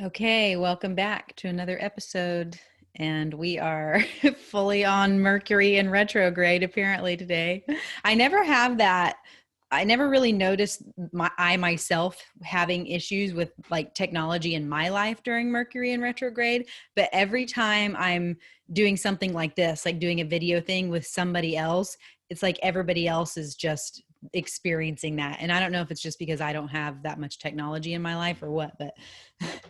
Okay, welcome back to another episode. And we are fully on Mercury in retrograde apparently today. I never have that. I never really noticed I myself having issues with like technology in my life during Mercury in retrograde. But every time I'm doing something like this, like doing a video thing with somebody else, it's like everybody else is just experiencing that. And I don't know if it's just because I don't have that much technology in my life or what, but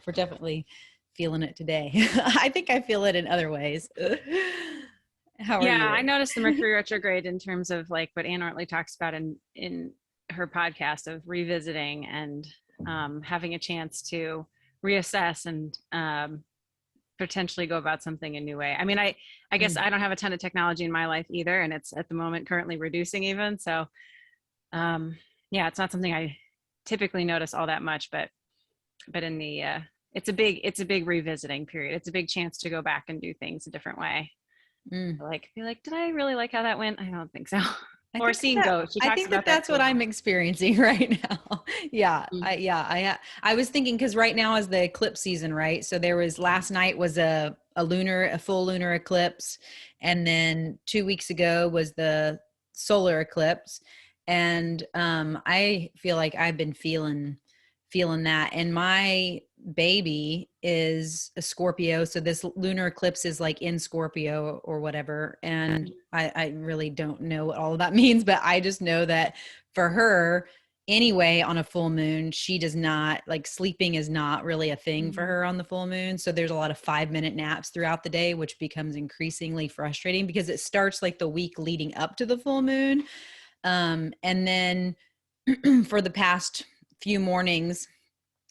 we're definitely feeling it today. I think I feel it in other ways. How are Yeah, you? I noticed the Mercury retrograde in terms of like what Anne Ortley talks about in her podcast of revisiting and having a chance to reassess and potentially go about something a new way. I mean, I guess Mm. I don't have a ton of technology in my life either, and it's at the moment currently reducing even. So um, yeah, it's not something I typically notice all that much, but in the it's a big revisiting period. It's a big chance to go back and do things a different way. Mm. Like be like, did I really like how that went? I don't think so. I Or think seeing that ghosts. She I talks think that about that that's too. what I'm experiencing right now. Yeah, Mm. I was thinking because right now is the eclipse season, right? So there was last night was a full lunar eclipse, and then 2 weeks ago was the solar eclipse, and I feel like I've been feeling that, and my baby is a Scorpio, so this lunar eclipse is like in Scorpio or whatever, and I really don't know what all of that means, but I just know that for her anyway, on a full moon, she does not like sleeping is not really a thing for Mm. her on the full moon. So there's a lot of 5 minute naps throughout the day, which becomes increasingly frustrating because it starts like the week leading up to the full moon. And then for the past few mornings,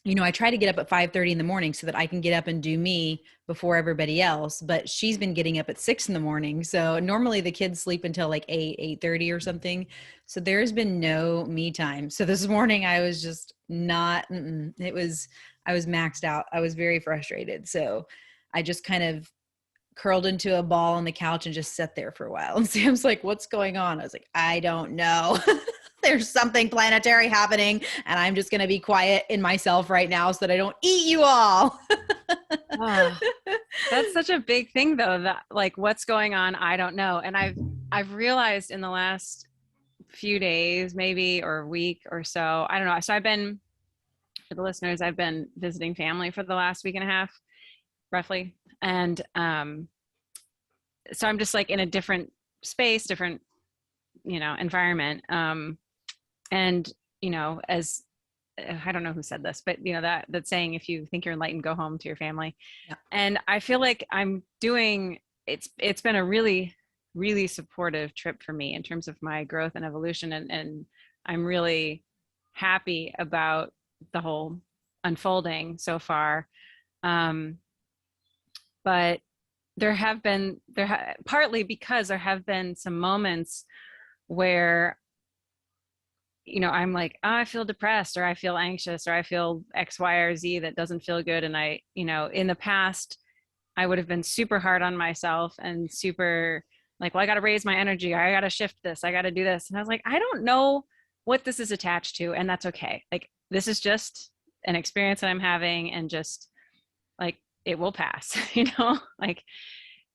I try to get up at 5:30 in the morning so that I can get up and do me before everybody else. But she's been getting up at 6 in the morning. So normally the kids sleep until like 8:30 or something. So there's been no me time. So this morning I was just not, I was maxed out. I was very frustrated. So I just kind of curled into a ball on the couch and just sat there for a while. And Sam's like, "What's going on?" I was like, "I don't know." There's something planetary happening, and I'm just going to be quiet in myself right now so that I don't eat you all. Oh, that's such a big thing though, that like what's going on, I don't know. And I've realized in the last few days, maybe or a week or so, I don't know. So I've been, for the listeners, I've been visiting family for the last week and a half, roughly. And so I'm just like in a different space, different, environment. And as I don't know who said this, but that saying, if you think you're enlightened, go home to your family. Yeah. And I feel like I'm doing it's been a really, really supportive trip for me in terms of my growth and evolution. And I'm really happy about the whole unfolding so far. Um, but partly because there have been some moments where I'm like, oh, I feel depressed or I feel anxious or I feel X, Y, or Z that doesn't feel good. And in the past, I would have been super hard on myself and super like, well, I got to raise my energy. I got to shift this. I got to do this. And I was like, I don't know what this is attached to. And that's okay. Like, this is just an experience that I'm having, and just like, it will pass, like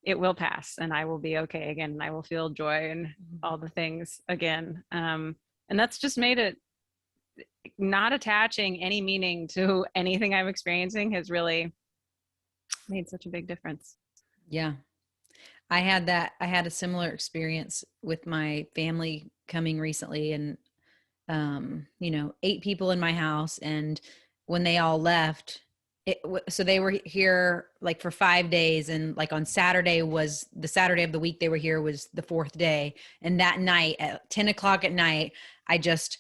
it will pass and I will be okay again. And I will feel joy and all the things again. And that's just made it, not attaching any meaning to anything I'm experiencing has really made such a big difference. Yeah. I had a similar experience with my family coming recently, and 8 people in my house, and when they all left, so they were here like for 5 days, and like on Saturday was the Saturday of the week they were here was the fourth day, and that night at 10 o'clock at night, I just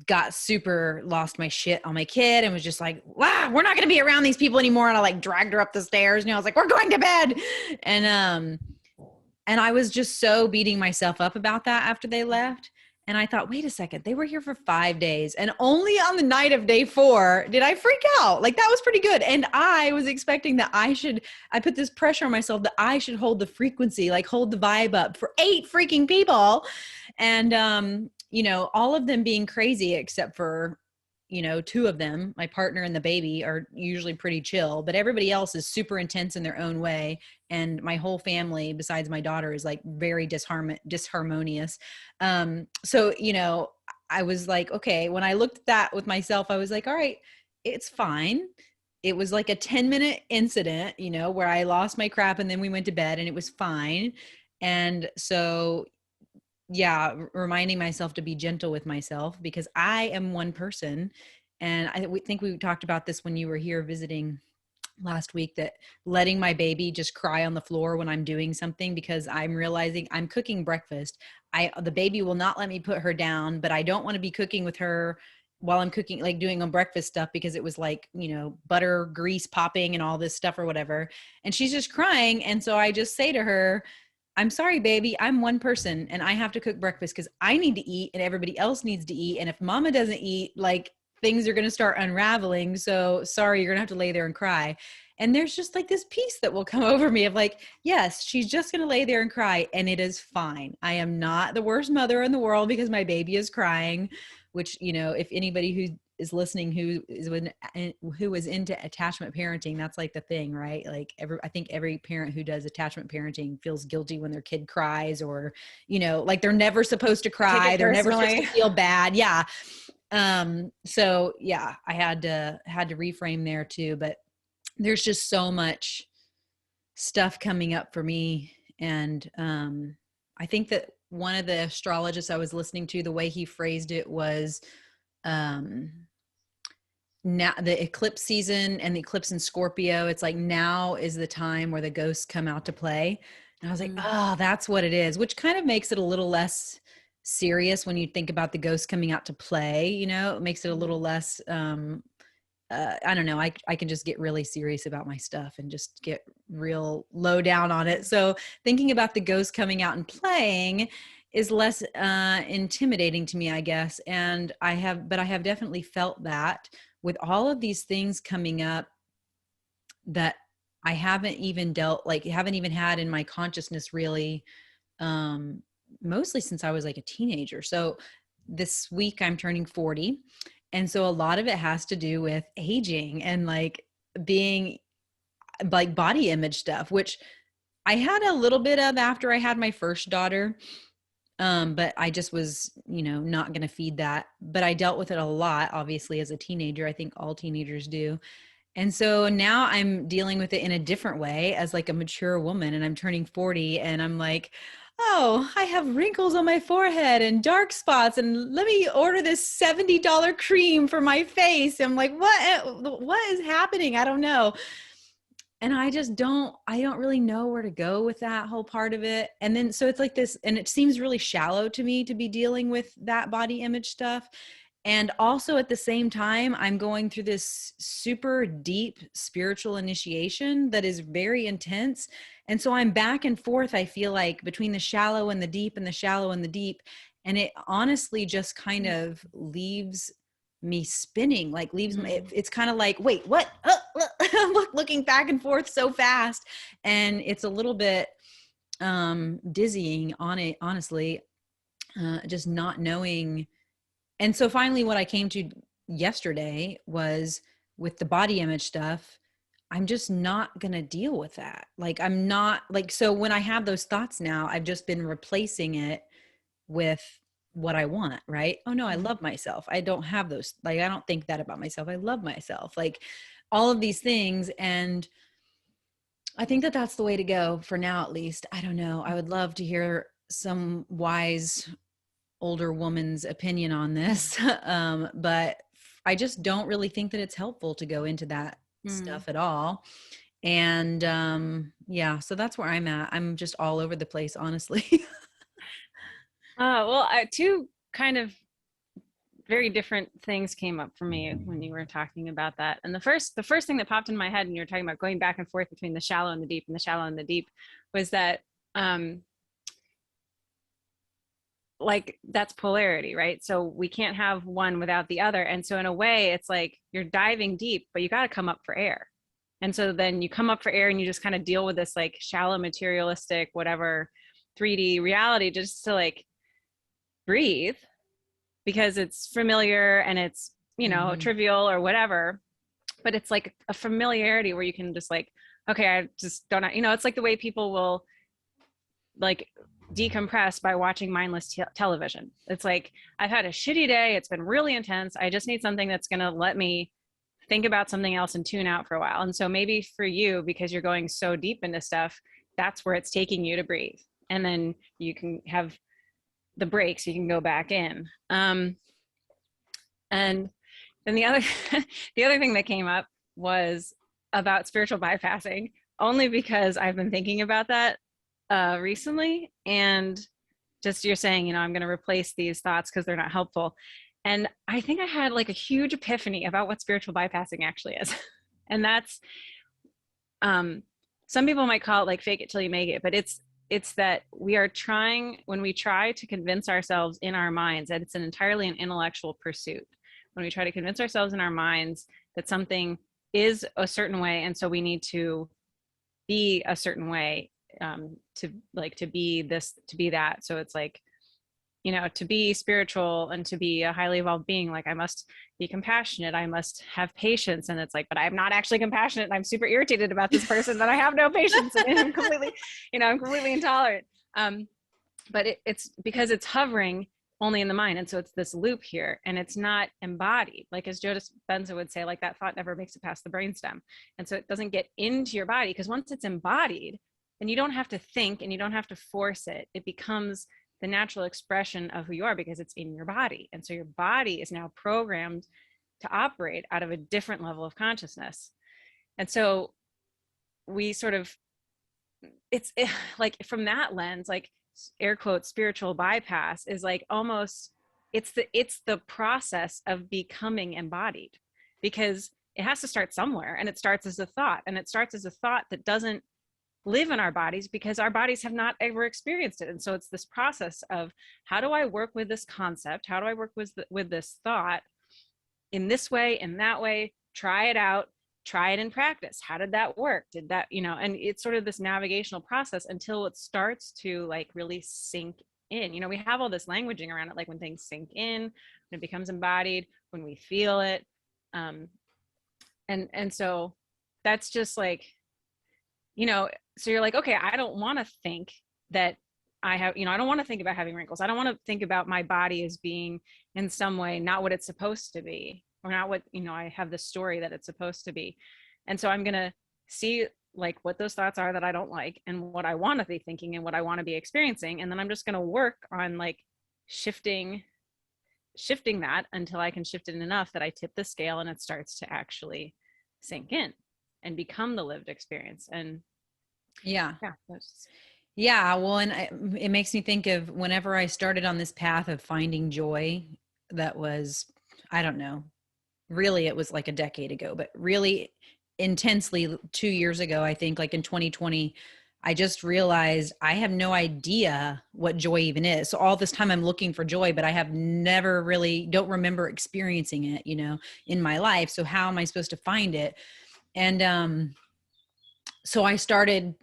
got super lost my shit on my kid and was just like, wow, we're not going to be around these people anymore. And I like dragged her up the stairs, and I was like, we're going to bed. And I was just so beating myself up about that after they left. And I thought, wait a second, they were here for 5 days. And only on the night of day 4 did I freak out. Like, that was pretty good. And I was expecting that I put this pressure on myself that I should hold the frequency, like hold the vibe up for 8 freaking people. And, all of them being crazy except for, two of them, my partner and the baby, are usually pretty chill, but everybody else is super intense in their own way. And my whole family, besides my daughter, is like very disharmonious. So, I was like, okay, when I looked at that with myself, I was like, all right, it's fine. It was like a 10-minute incident, where I lost my crap and then we went to bed and it was fine. And so, yeah, reminding myself to be gentle with myself, because I am one person. And we think we talked about this when you were here visiting last week, that letting my baby just cry on the floor when I'm doing something, because I'm realizing I'm cooking breakfast. The baby will not let me put her down, but I don't want to be cooking with her while I'm cooking, like doing on breakfast stuff, because it was like, butter, grease popping and all this stuff or whatever. And she's just crying. And so I just say to her, I'm sorry, baby, I'm one person and I have to cook breakfast because I need to eat and everybody else needs to eat. And if mama doesn't eat, like, things are going to start unraveling. So sorry, you're going to have to lay there and cry. And there's just like this peace that will come over me of like, yes, she's just going to lay there and cry and it is fine. I am not the worst mother in the world because my baby is crying, which, if anybody who is listening who is into attachment parenting, that's like the thing, right? Like I think every parent who does attachment parenting feels guilty when their kid cries, or, like they're never supposed to cry. They're never supposed to feel bad. Yeah. So yeah, I had to reframe there too, but there's just so much stuff coming up for me. And, I think that one of the astrologists I was listening to, the way he phrased it was, now the eclipse season and the eclipse in Scorpio, it's like now is the time where the ghosts come out to play. And I was like, oh, that's what it is, which kind of makes it a little less serious when you think about the ghosts coming out to play. It makes it a little less, I don't know. I can just get really serious about my stuff and just get real low down on it. So thinking about the ghosts coming out and playing is less intimidating to me, I guess. And I have definitely felt that with all of these things coming up that I haven't even haven't even had in my consciousness really, mostly since I was like a teenager. So this week I'm turning 40. And so a lot of it has to do with aging and like being like body image stuff, which I had a little bit of after I had my first daughter. But I just was, not going to feed that, but I dealt with it a lot, obviously, as a teenager. I think all teenagers do. And so now I'm dealing with it in a different way as like a mature woman, and I'm turning 40 and I'm like, oh, I have wrinkles on my forehead and dark spots, and let me order this $70 cream for my face. I'm like, what is happening? I don't know. And I don't really know where to go with that whole part of it. And then, so it's like this, and it seems really shallow to me to be dealing with that body image stuff. And also at the same time, I'm going through this super deep spiritual initiation that is very intense. And so I'm back and forth, I feel like, between the shallow and the deep and the shallow and the deep. And it honestly just kind of leaves me spinning, like leaves me, it's kind of like, wait, what? Looking back and forth so fast. And it's a little bit dizzying on it, honestly, just not knowing. And so finally what I came to yesterday was, with the body image stuff, I'm just not going to deal with that. Like, I'm not like, so when I have those thoughts now, I've just been replacing it with what I want, right? Oh no, I love myself. I don't have those, like, I don't think that about myself. I love myself, like all of these things. And I think that that's the way to go for now, at least. I don't know. I would love to hear some wise older woman's opinion on this. But I just don't really think that it's helpful to go into that stuff at all. And yeah, so that's where I'm at. I'm just all over the place, honestly. Well, two kind of very different things came up for me when you were talking about that. And the first thing that popped in my head, and you were talking about going back and forth between the shallow and the deep and the shallow and the deep, was that like that's polarity, right? So we can't have one without the other. And so in a way, it's like you're diving deep, but you got to come up for air. And so then you come up for air and you just kind of deal with this like shallow materialistic, whatever 3D reality, just to like breathe, because it's familiar and it's, trivial or whatever, but it's like a familiarity where you can just like, okay, I just don't, it's like the way people will like decompress by watching mindless television. It's like, I've had a shitty day. It's been really intense. I just need something that's going to let me think about something else and tune out for a while. And so maybe for you, because you're going so deep into stuff, that's where it's taking you to breathe. And then you can have the breaks, you can go back in. And then the other, the other thing that came up was about spiritual bypassing, only because I've been thinking about that recently. And just you're saying, I'm going to replace these thoughts because they're not helpful. And I think I had like a huge epiphany about what spiritual bypassing actually is. And that's, some people might call it like fake it till you make it, but it's that we are trying, when we try to convince ourselves in our minds that it's entirely an intellectual pursuit, when we try to convince ourselves in our minds that something is a certain way, and so we need to be a certain way, to be this, to be that. So it's like, to be spiritual and to be a highly evolved being, like I must be compassionate, I must have patience. And it's like, but I'm not actually compassionate. And I'm super irritated about this person that I have no patience. And I'm completely, I'm completely intolerant. But it's because it's hovering only in the mind. And so it's this loop here, and it's not embodied. Like as Joe Dispenza would say, like that thought never makes it past the brainstem. And so it doesn't get into your body, because once it's embodied, then you don't have to think and you don't have to force it. It becomes the natural expression of who you are because it's in your body. And so your body is now programmed to operate out of a different level of consciousness. And so we sort of, it's like from that lens, like air quotes, spiritual bypass is like almost, it's the process of becoming embodied, because it has to start somewhere, and it starts as a thought, and it starts as a thought that doesn't live in our bodies because our bodies have not ever experienced it. And so it's this process of, how do I work with this concept? How do I work with this thought in this way, in that way, try it out, try it in practice. How did that work? Did that, and it's sort of this navigational process until it starts to like really sink in. We have all this languaging around it, like when things sink in, when it becomes embodied, when we feel it. And so that's just like, so you're like, okay, I don't want to think that I have, I don't want to think about having wrinkles. I don't want to think about my body as being in some way not what it's supposed to be, or not what, I have the story that it's supposed to be. And so I'm going to see like what those thoughts are that I don't like, and what I want to be thinking and what I want to be experiencing. And then I'm just going to work on like shifting that until I can shift it enough that I tip the scale and it starts to actually sink in and become the lived experience. And yeah. Well, and it makes me think of whenever I started on this path of finding joy, that was, I don't know, really, it was like a decade ago, but really intensely 2 years ago, I think, like in 2020, I just realized I have no idea what joy even is. So all this time I'm looking for joy, but I have never really, don't remember experiencing it, in my life. So how am I supposed to find it? And, so I started,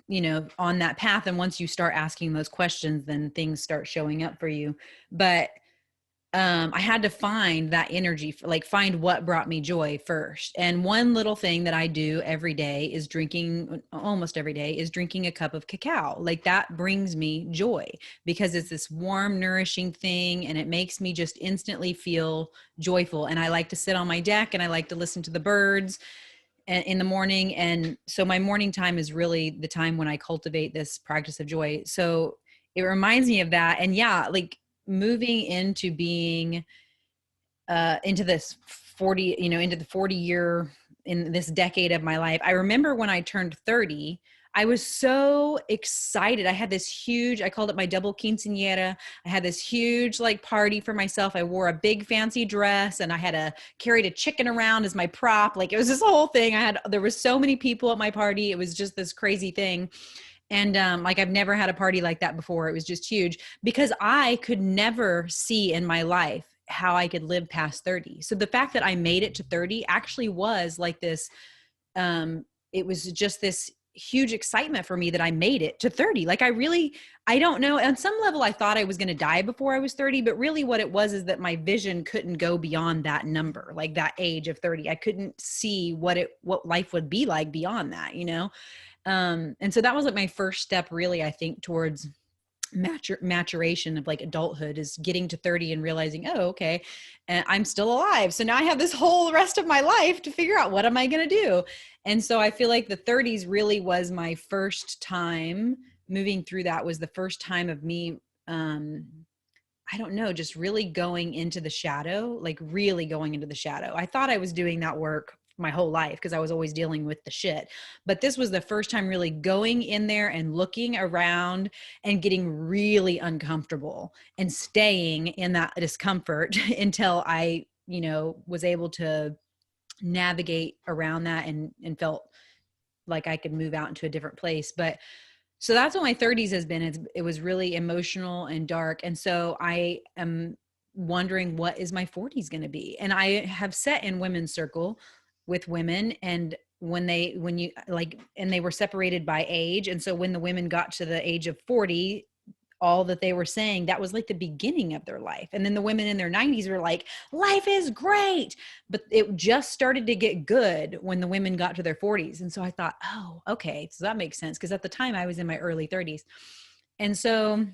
on that path. And once you start asking those questions, then things start showing up for you. But I had to find that energy, find what brought me joy first. And one little thing that I do every day is almost every day is drinking a cup of cacao. Like that brings me joy because it's this warm, nourishing thing. And it makes me just instantly feel joyful. And I like to sit on my deck and I like to listen to the birds in the morning. And so my morning time is really the time when I cultivate this practice of joy. So it reminds me of that. And yeah, like moving into being, into this 40, into the 40 year, in this decade of my life. I remember when I turned 30, I was so excited. I had this huge, I called it my double quinceañera. I had this huge like party for myself. I wore a big fancy dress and I had carried a chicken around as my prop. Like it was this whole thing. There was so many people at my party. It was just this crazy thing. And like I've never had a party like that before. It was just huge because I could never see in my life how I could live past 30. So the fact that I made it to 30 actually was like this, it was just this huge excitement for me that I made it to 30. Like I don't know. On some level, I thought I was going to die before I was 30, but really what it was is that my vision couldn't go beyond that number, like that age of 30. I couldn't see what life would be like beyond that, you know? And so that was like my first step really, I think, towards maturation of like adulthood, is getting to 30 and realizing, oh, okay, and I'm still alive. So now I have this whole rest of my life to figure out what am I going to do. And so I feel like the 30s really was my first time moving through. That was the first time of me, I don't know, just really going into the shadow, like really going into the shadow. I thought I was doing that work my whole life because I was always dealing with the shit. But this was the first time really going in there and looking around and getting really uncomfortable and staying in that discomfort until I, you know, was able to navigate around that and felt like I could move out into a different place. But so that's what my 30s has been. It was really emotional and dark. And so I am wondering, what is my 40s going to be? And I have sat in women's circle with women, and when you like, and they were separated by age. And so when the women got to the age of 40, all that they were saying, that was like the beginning of their life. And then the women in their 90s were like, life is great. But it just started to get good when the women got to their 40s. And so I thought, oh, okay, so that makes sense. Because at the time I was in my early 30s. And so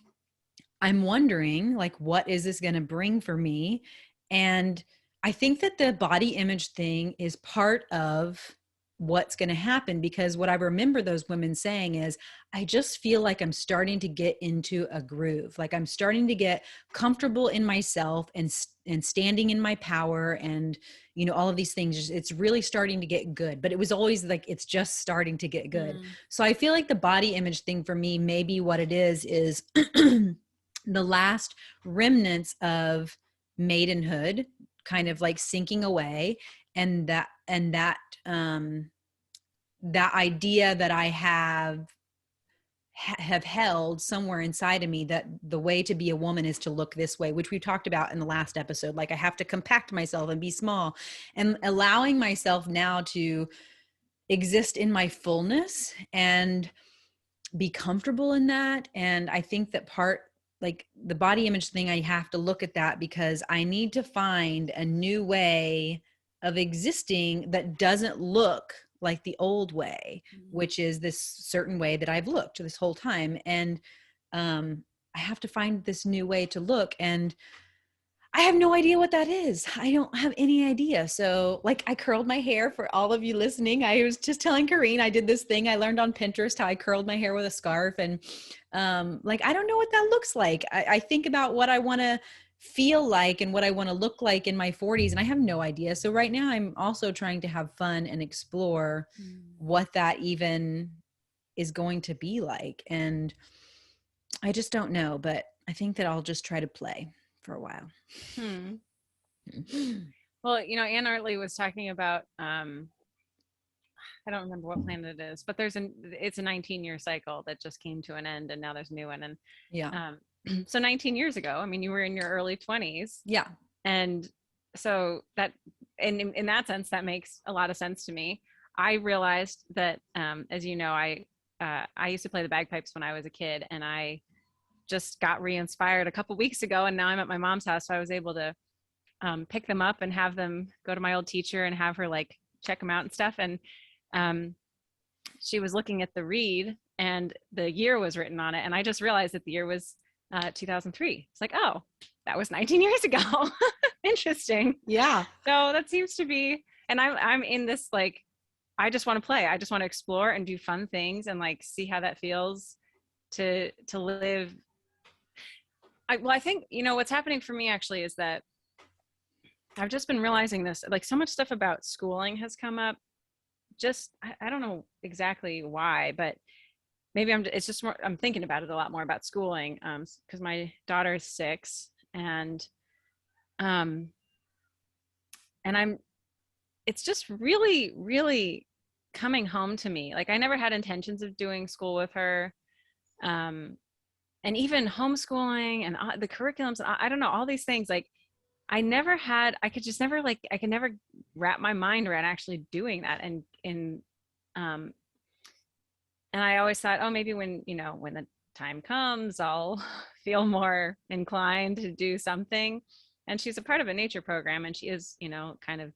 I'm wondering, like, what is this going to bring for me? And I think that the body image thing is part of what's going to happen, because what I remember those women saying is, I just feel like I'm starting to get into a groove. Like I'm starting to get comfortable in myself and standing in my power, and, you know, all of these things. It's really starting to get good. But it was always like, it's just starting to get good. So I feel like the body image thing for me, maybe what it is the last remnants of maidenhood kind of like sinking away, and that idea that I have held somewhere inside of me, that the way to be a woman is to look this way, which we talked about in the last episode. Like I have to compact myself and be small, and allowing myself now to exist in my fullness and be comfortable in that. And I think that like the body image thing, I have to look at that because I need to find a new way of existing that doesn't look like the old way, which is this certain way that I've looked this whole time. And I have to find this new way to look. And I have no idea what that is. I don't have any idea. So like I curled my hair, for all of you listening. I was just telling Kareen, I did this thing I learned on Pinterest, how I curled my hair with a scarf. And like, I don't know what that looks like. I think about what I want to feel like and what I want to look like in my 40s. And I have no idea. So right now I'm also trying to have fun and explore what that even is going to be like. And I just don't know, but I think that I'll just try to play for a while. Well, you know, Anne Artley was talking about I don't remember what planet it is, but it's a 19-year cycle that just came to an end, and now there's a new one. And yeah, so 19 years ago, I mean, you were in your early 20s. yeah, and so that, and in that sense, that makes a lot of sense to me. I realized that, as you know, I used to play the bagpipes when I was a kid, and I just got re-inspired a couple weeks ago, and now I'm at my mom's house, so I was able to pick them up and have them go to my old teacher and have her like check them out and stuff. And she was looking at the reed, and the year was written on it, and I just realized that the year was 2003. It's like, oh, that was 19 years ago. Interesting. yeah. So that seems to be, and I'm in this, like, I just want to play. I just want to explore and do fun things and like see how that feels to live. I think, you know, what's happening for me actually is that I've just been realizing this, like so much stuff about schooling has come up. Just, I don't know exactly why, but maybe it's just more, I'm thinking about it a lot more about schooling. Cause my daughter is 6, and it's just really, really coming home to me. Like I never had intentions of doing school with her. And even homeschooling and the curriculums, I don't know, all these things, like I could never wrap my mind around actually doing that. And And I always thought, oh, maybe when, when the time comes, I'll feel more inclined to do something. And she's a part of a nature program, and she is, kind of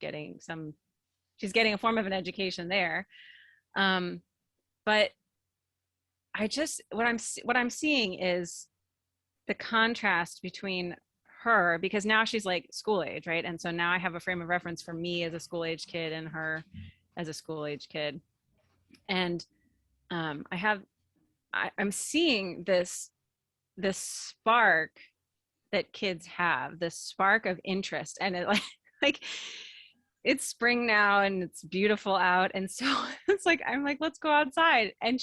she's getting a form of an education there. But what I'm seeing is the contrast between her, because now she's like school age, right? And so now I have a frame of reference for me as a school age kid and her as a school age kid. And I'm seeing this spark that kids have, this spark of interest, and it like it's spring now and it's beautiful out, and so it's like I'm like, let's go outside, and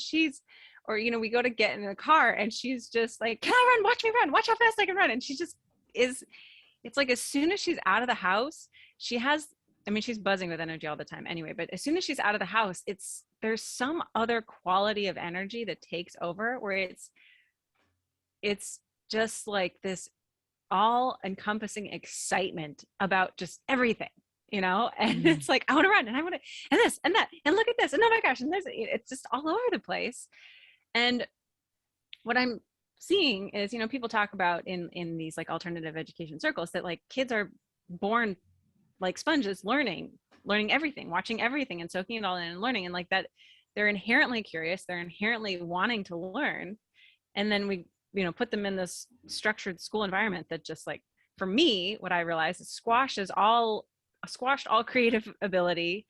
we go to get in the car and she's just like, can I run? Watch me run, watch how fast I can run. And she just is. It's like as soon as she's out of the house, she's buzzing with energy all the time anyway, but as soon as she's out of the house, there's some other quality of energy that takes over, where it's just like this all encompassing excitement about just everything, and it's like, I want to run, and I want to, and this and that, and look at this, and oh my gosh, and it's just all over the place. And what I'm seeing is, people talk about in these like alternative education circles that like kids are born like sponges, learning everything, watching everything and soaking it all in and learning, and like that they're inherently curious, they're inherently wanting to learn. And then we put them in this structured school environment that just, like, for me, what I realized is squashed all creative ability,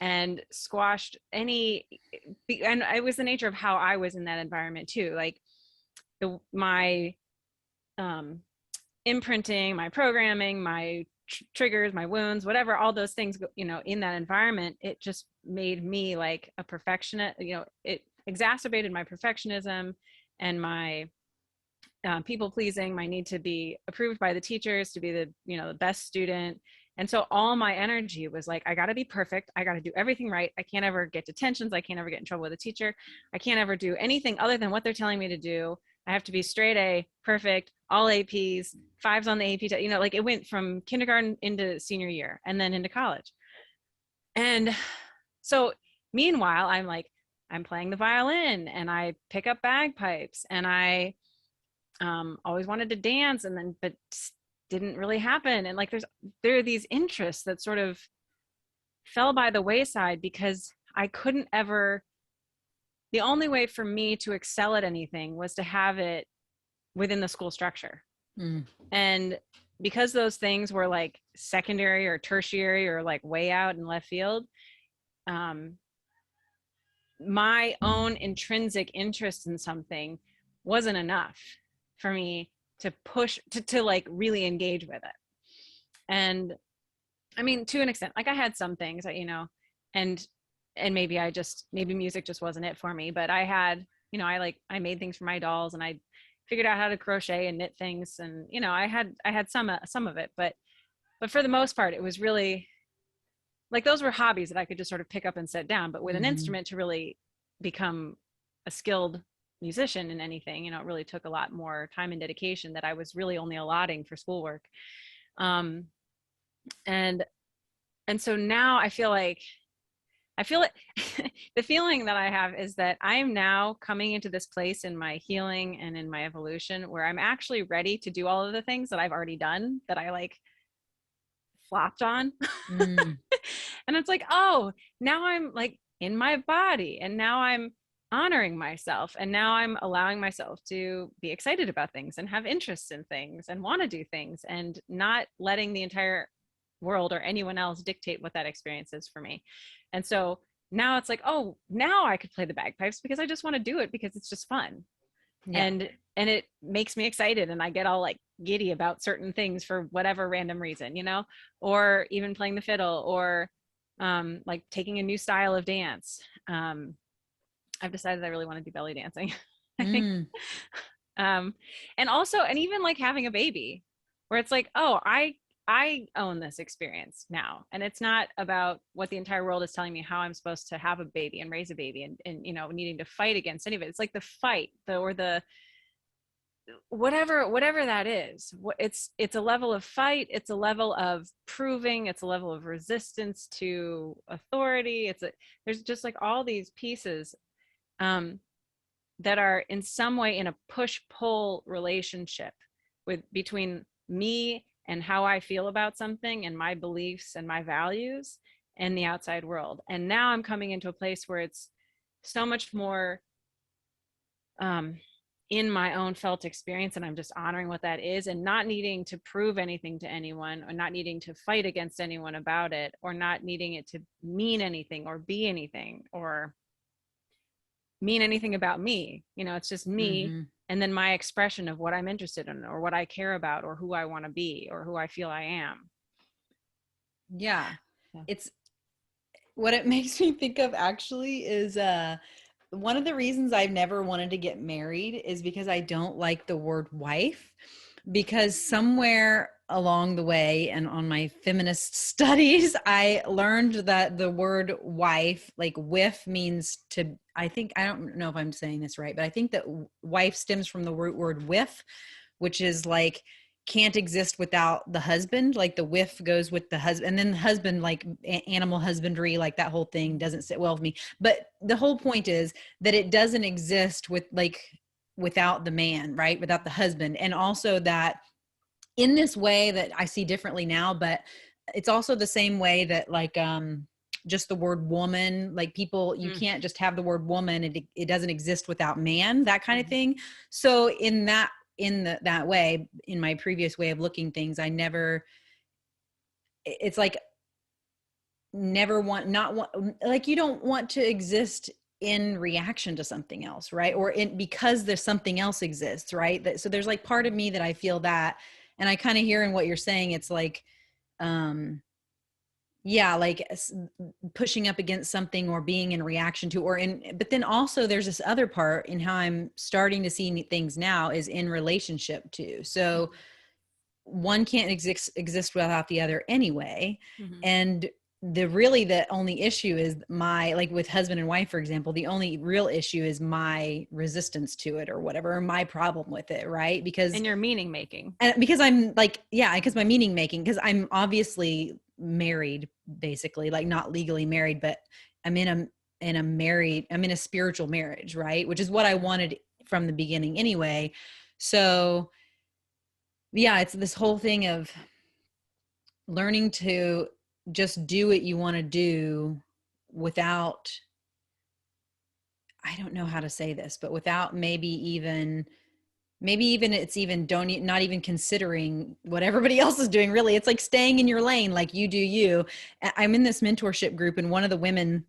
and squashed any, and it was the nature of how I was in that environment too. Like my imprinting, my programming, my triggers, my wounds, whatever, all those things, in that environment, it just made me like a perfectionist. It exacerbated my perfectionism and my people pleasing, my need to be approved by the teachers, to be the best student. And so all my energy was like, I got to be perfect. I got to do everything right. I can't ever get detentions. I can't ever get in trouble with a teacher. I can't ever do anything other than what they're telling me to do. I have to be straight A, perfect, all APs, 5s on the AP test. Like it went from kindergarten into senior year and then into college. And so meanwhile, I'm playing the violin, and I pick up bagpipes, and I always wanted to dance, but didn't really happen. And like there are these interests that sort of fell by the wayside because I couldn't ever, the only way for me to excel at anything was to have it within the school structure. And because those things were like secondary or tertiary or like way out in left field, my own intrinsic interest in something wasn't enough for me to push to like really engage with it. And I mean, to an extent, like I had some things that, and maybe music just wasn't it for me, but I had, I made things for my dolls, and I figured out how to crochet and knit things. And, I had some of it, but for the most part, it was really like, those were hobbies that I could just sort of pick up and set down. But with an instrument, to really become a skilled musician in anything, it really took a lot more time and dedication that I was really only allotting for schoolwork. And so now I feel like the feeling that I have is that I am now coming into this place in my healing and in my evolution where I'm actually ready to do all of the things that I've already done, that I like flopped on. And it's like, oh, now I'm like in my body, and now I'm honoring myself, and now I'm allowing myself to be excited about things and have interests in things and want to do things, and not letting the entire world or anyone else dictate what that experience is for me. And so now it's like, oh, now I could play the bagpipes because I just want to do it because it's just fun. Yeah. And it makes me excited, and I get all like giddy about certain things for whatever random reason, or even playing the fiddle, or like taking a new style of dance. I've decided I really want to do belly dancing. And even like having a baby, where it's like, oh, I own this experience now. And it's not about what the entire world is telling me how I'm supposed to have a baby and raise a baby, and needing to fight against any of it. It's like the fight, or the whatever that is. It's a level of fight, it's a level of proving, it's a level of resistance to authority. There's just like all these pieces. that are in some way in a push-pull relationship between me and how I feel about something and my beliefs and my values and the outside world. And now I'm coming into a place where it's so much more in my own felt experience, and I'm just honoring what that is and not needing to prove anything to anyone, or not needing to fight against anyone about it, or not needing it to mean anything or be anything or mean anything about me. It's just me, Mm-hmm. and then my expression of what I'm interested in or what I care about or who I want to be or who I feel I am. Yeah. Yeah. It's what it makes me think of actually is one of the reasons I've never wanted to get married is because I don't like the word wife, because somewhere along the way and on my feminist studies, I learned that the word wife, like "wif," means to, I think, I don't know if I'm saying this right, but I think that wife stems from the root word "wif," which is like can't exist without the husband. Like the "wif" goes with the husband, and then the husband, like animal husbandry, like that whole thing doesn't sit well with me. But the whole point is that it doesn't exist without the man, right? Without the husband. And also that in this way that I see differently now, but it's also the same way that just the word woman, like people, you can't just have the word woman, it doesn't exist without man, that kind of thing. So that way, in my previous way of looking things, I never, it's like never want, not want, like you don't want to exist in reaction to something else, right? Or in because there's something else exists, right? So there's like part of me that I feel that, and I kind of hear in what you're saying, it's like um yeah, like pushing up against something or being in reaction to, but then also there's this other part in how I'm starting to see things now is in relationship too. So one can't exist without the other anyway. Mm-hmm. And the only issue is like with husband and wife, for example, the only real issue is my resistance to it or whatever, or my problem with it, right? And your meaning making. Because I'm like, yeah, because my meaning making, because I'm obviously married, basically, like not legally married, but I'm I'm in a spiritual marriage, right? Which is what I wanted from the beginning anyway. So yeah, it's this whole thing of learning to just do what you want to do without, I don't know how to say this, but without maybe even it's even don't not even considering what everybody else is doing. Really, it's like staying in your lane, like you do you. I'm in this mentorship group, and one of the women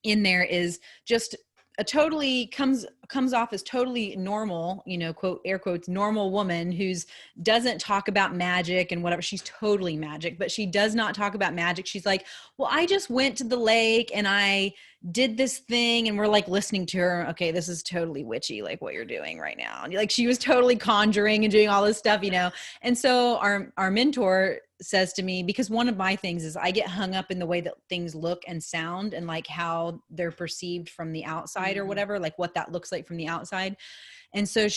in there is just a totally comes off as totally normal, quote air quotes, normal woman who's doesn't talk about magic and whatever. She's totally magic, but she does not talk about magic. She's like, well, I just went to the lake and I did this thing, and we're like listening to her. Okay, this is totally witchy, like what you're doing right now. And like she was totally conjuring and doing all this stuff. And so our mentor says to me, because one of my things is I get hung up in the way that things look and sound and like how they're perceived from the outside or whatever, like what that looks like from the outside. And so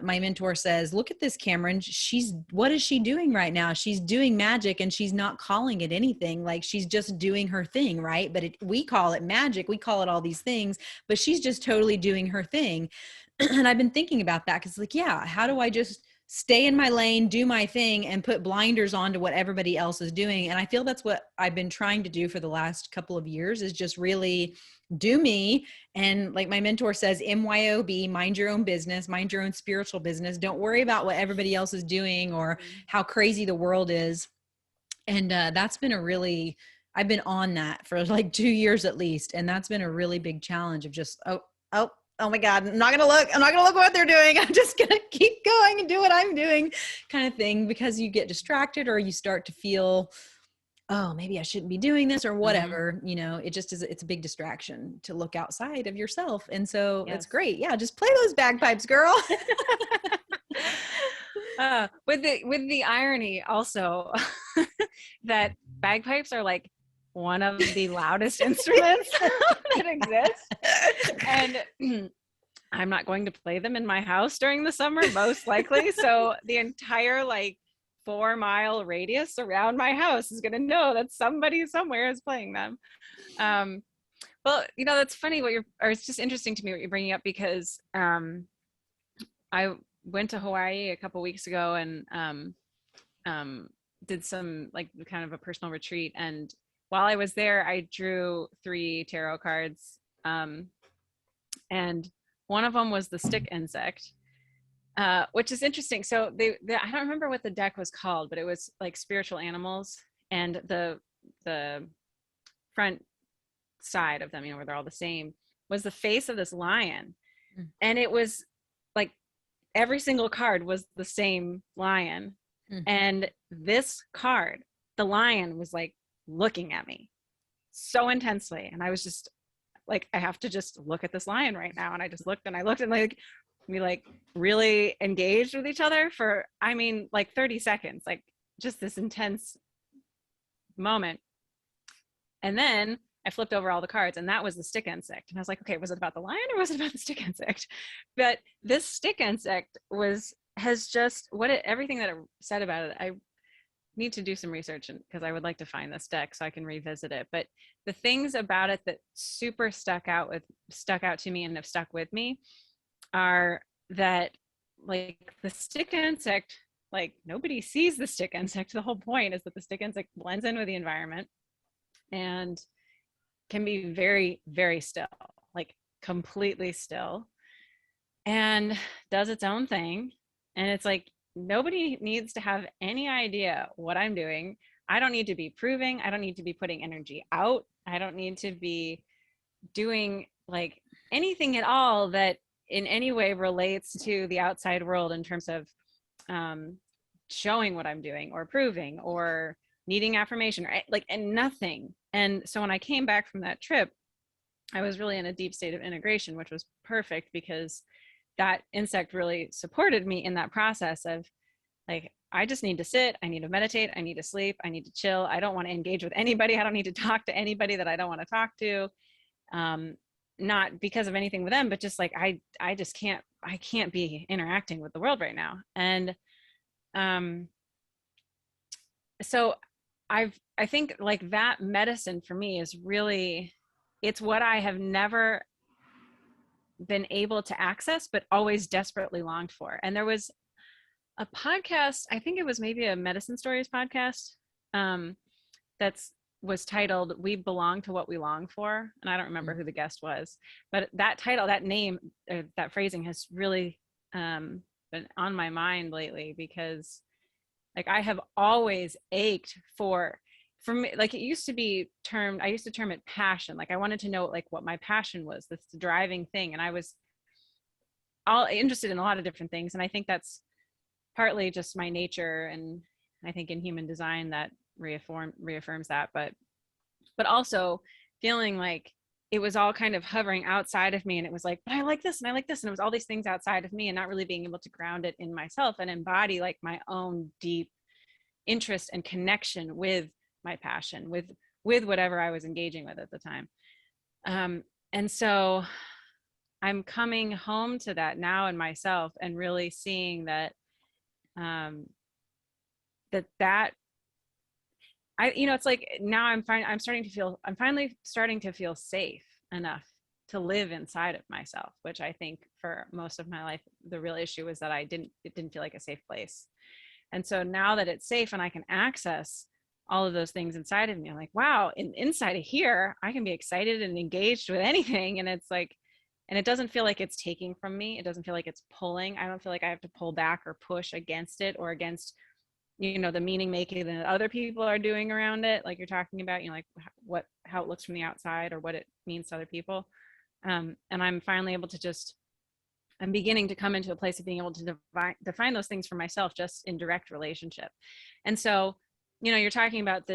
my mentor says, look at this, Cameron. What is she doing right now? She's doing magic and she's not calling it anything. Like she's just doing her thing, right? But we call it magic. We call it all these things, but she's just totally doing her thing. And I've been thinking about that because like, yeah, how do I just stay in my lane, do my thing, and put blinders on to what everybody else is doing? And I feel that's what I've been trying to do for the last couple of years, is just really do me. And like my mentor says, MYOB, mind your own business, mind your own spiritual business. Don't worry about what everybody else is doing or how crazy the world is. And that's been I've been on that for like 2 years at least. And that's been a really big challenge of just, oh my God, I'm not going to look what they're doing. I'm just going to keep going and do what I'm doing, kind of thing, because you get distracted or you start to feel, oh, maybe I shouldn't be doing this or whatever. It just is, it's a big distraction to look outside of yourself. And so It's great. Yeah. Just play those bagpipes, girl. With the irony also that bagpipes are like one of the loudest instruments that exist. And I'm not going to play them in my house during the summer, most likely. So the entire 4-mile radius around my house is going to know that somebody somewhere is playing them. Well, that's funny or it's just interesting to me what you're bringing up, because I went to Hawaii a couple weeks ago and um, did some like kind of a personal retreat. And while I was there, I drew 3 tarot cards. And one of them was the stick insect, which is interesting. So I don't remember what the deck was called, but it was like spiritual animals, and the front side of them, where they're all the same, was the face of this lion, and it was like every single card was the same lion, and this card, the lion was like looking at me so intensely, and I was just like, I have to just look at this lion right now. And I just looked and I looked, and like we like really engaged with each other for, I mean, like 30 seconds, like just this intense moment. And then I flipped over all the cards, and that was the stick insect. And I was like, okay, was it about the lion or was it about the stick insect? But this stick insect has just everything that it said about it. I need to do some research, because I would like to find this deck so I can revisit it. But the things about it that super stuck out to me and have stuck with me are that, like, the stick insect, like, nobody sees the stick insect. The whole point is that the stick insect blends in with the environment and can be very, very still, like completely still, and does its own thing. And it's like, nobody needs to have any idea what I'm doing. I don't need to be proving. I don't need to be putting energy out. I don't need to be doing like anything at all that in any way relates to the outside world in terms of showing what I'm doing or proving or needing affirmation, or like, and nothing. And so when I came back from that trip, I was really in a deep state of integration, which was perfect, because that insect really supported me in that process of like, I just need to sit, I need to meditate, I need to sleep, I need to chill. I don't want to engage with anybody. I don't need to talk to anybody that I don't want to talk to. Not because of anything with them, but just like, I just can't be interacting with the world right now. And so I think like that medicine for me is really, it's what I have never been able to access, but always desperately longed for. And there was a podcast, I think it was maybe a Medicine Stories podcast, that's was titled "We Belong to What We Long For," and I don't remember who the guest was, but that title, that name, that phrasing has really been on my mind lately, because like I have always ached for me, like it used to be termed, I used to term it passion. Like I wanted to know like what my passion was, this driving thing. And I was all interested in a lot of different things. And I think that's partly just my nature. And I think in human design that reaffirms that, but also feeling like it was all kind of hovering outside of me. And it was like, but I like this and I like this. And it was all these things outside of me, and not really being able to ground it in myself and embody like my own deep interest and connection with my passion, with whatever I was engaging with at the time. And so I'm coming home to that now in myself, and really seeing that that it's like now I'm finally starting to feel safe enough to live inside of myself, which I think for most of my life the real issue was that it didn't feel like a safe place. And so now that it's safe and I can access all of those things inside of me, I'm like, wow, inside of here, I can be excited and engaged with anything. And it's like, and it doesn't feel like it's taking from me. It doesn't feel like it's pulling. I don't feel like I have to pull back or push against it, or against, the meaning making that other people are doing around it. Like you're talking about, like how it looks from the outside, or what it means to other people. And I'm finally able to I'm beginning to come into a place of being able to define those things for myself, just in direct relationship. And so, you're talking about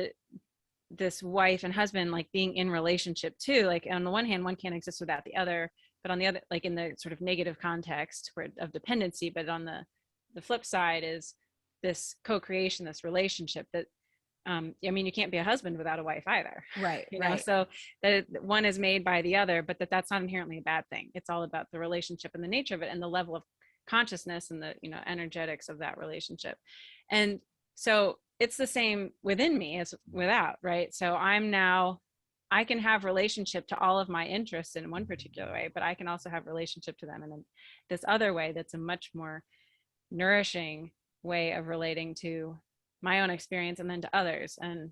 this wife and husband, like being in relationship too. Like on the one hand, one can't exist without the other, but on the other, like in the sort of negative context of dependency, but on the flip side is this co-creation, this relationship that, you can't be a husband without a wife either. Right. So that one is made by the other, but that's not inherently a bad thing. It's all about the relationship and the nature of it, and the level of consciousness and the, energetics of that relationship. And so it's the same within me as without, right? So I'm now I can have relationship to all of my interests in one particular way, but I can also have relationship to them in this other way that's a much more nourishing way of relating to my own experience and then to others. And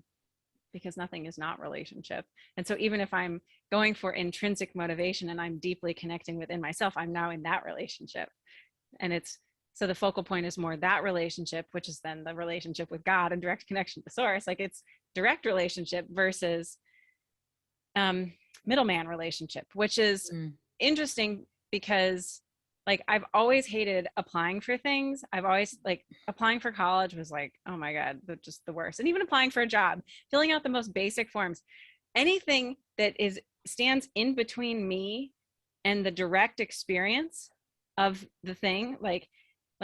because nothing is not relationship. And so even if I'm going for intrinsic motivation and I'm deeply connecting within myself, I'm now in that relationship. And it's, so the focal point is more that relationship, which is then the relationship with God and direct connection to source. Like it's direct relationship versus middleman relationship, which is interesting because like I've always hated applying for things. I've always like applying for college was like, oh my God, just the worst. And even applying for a job, filling out the most basic forms, anything that stands in between me and the direct experience of the thing. Like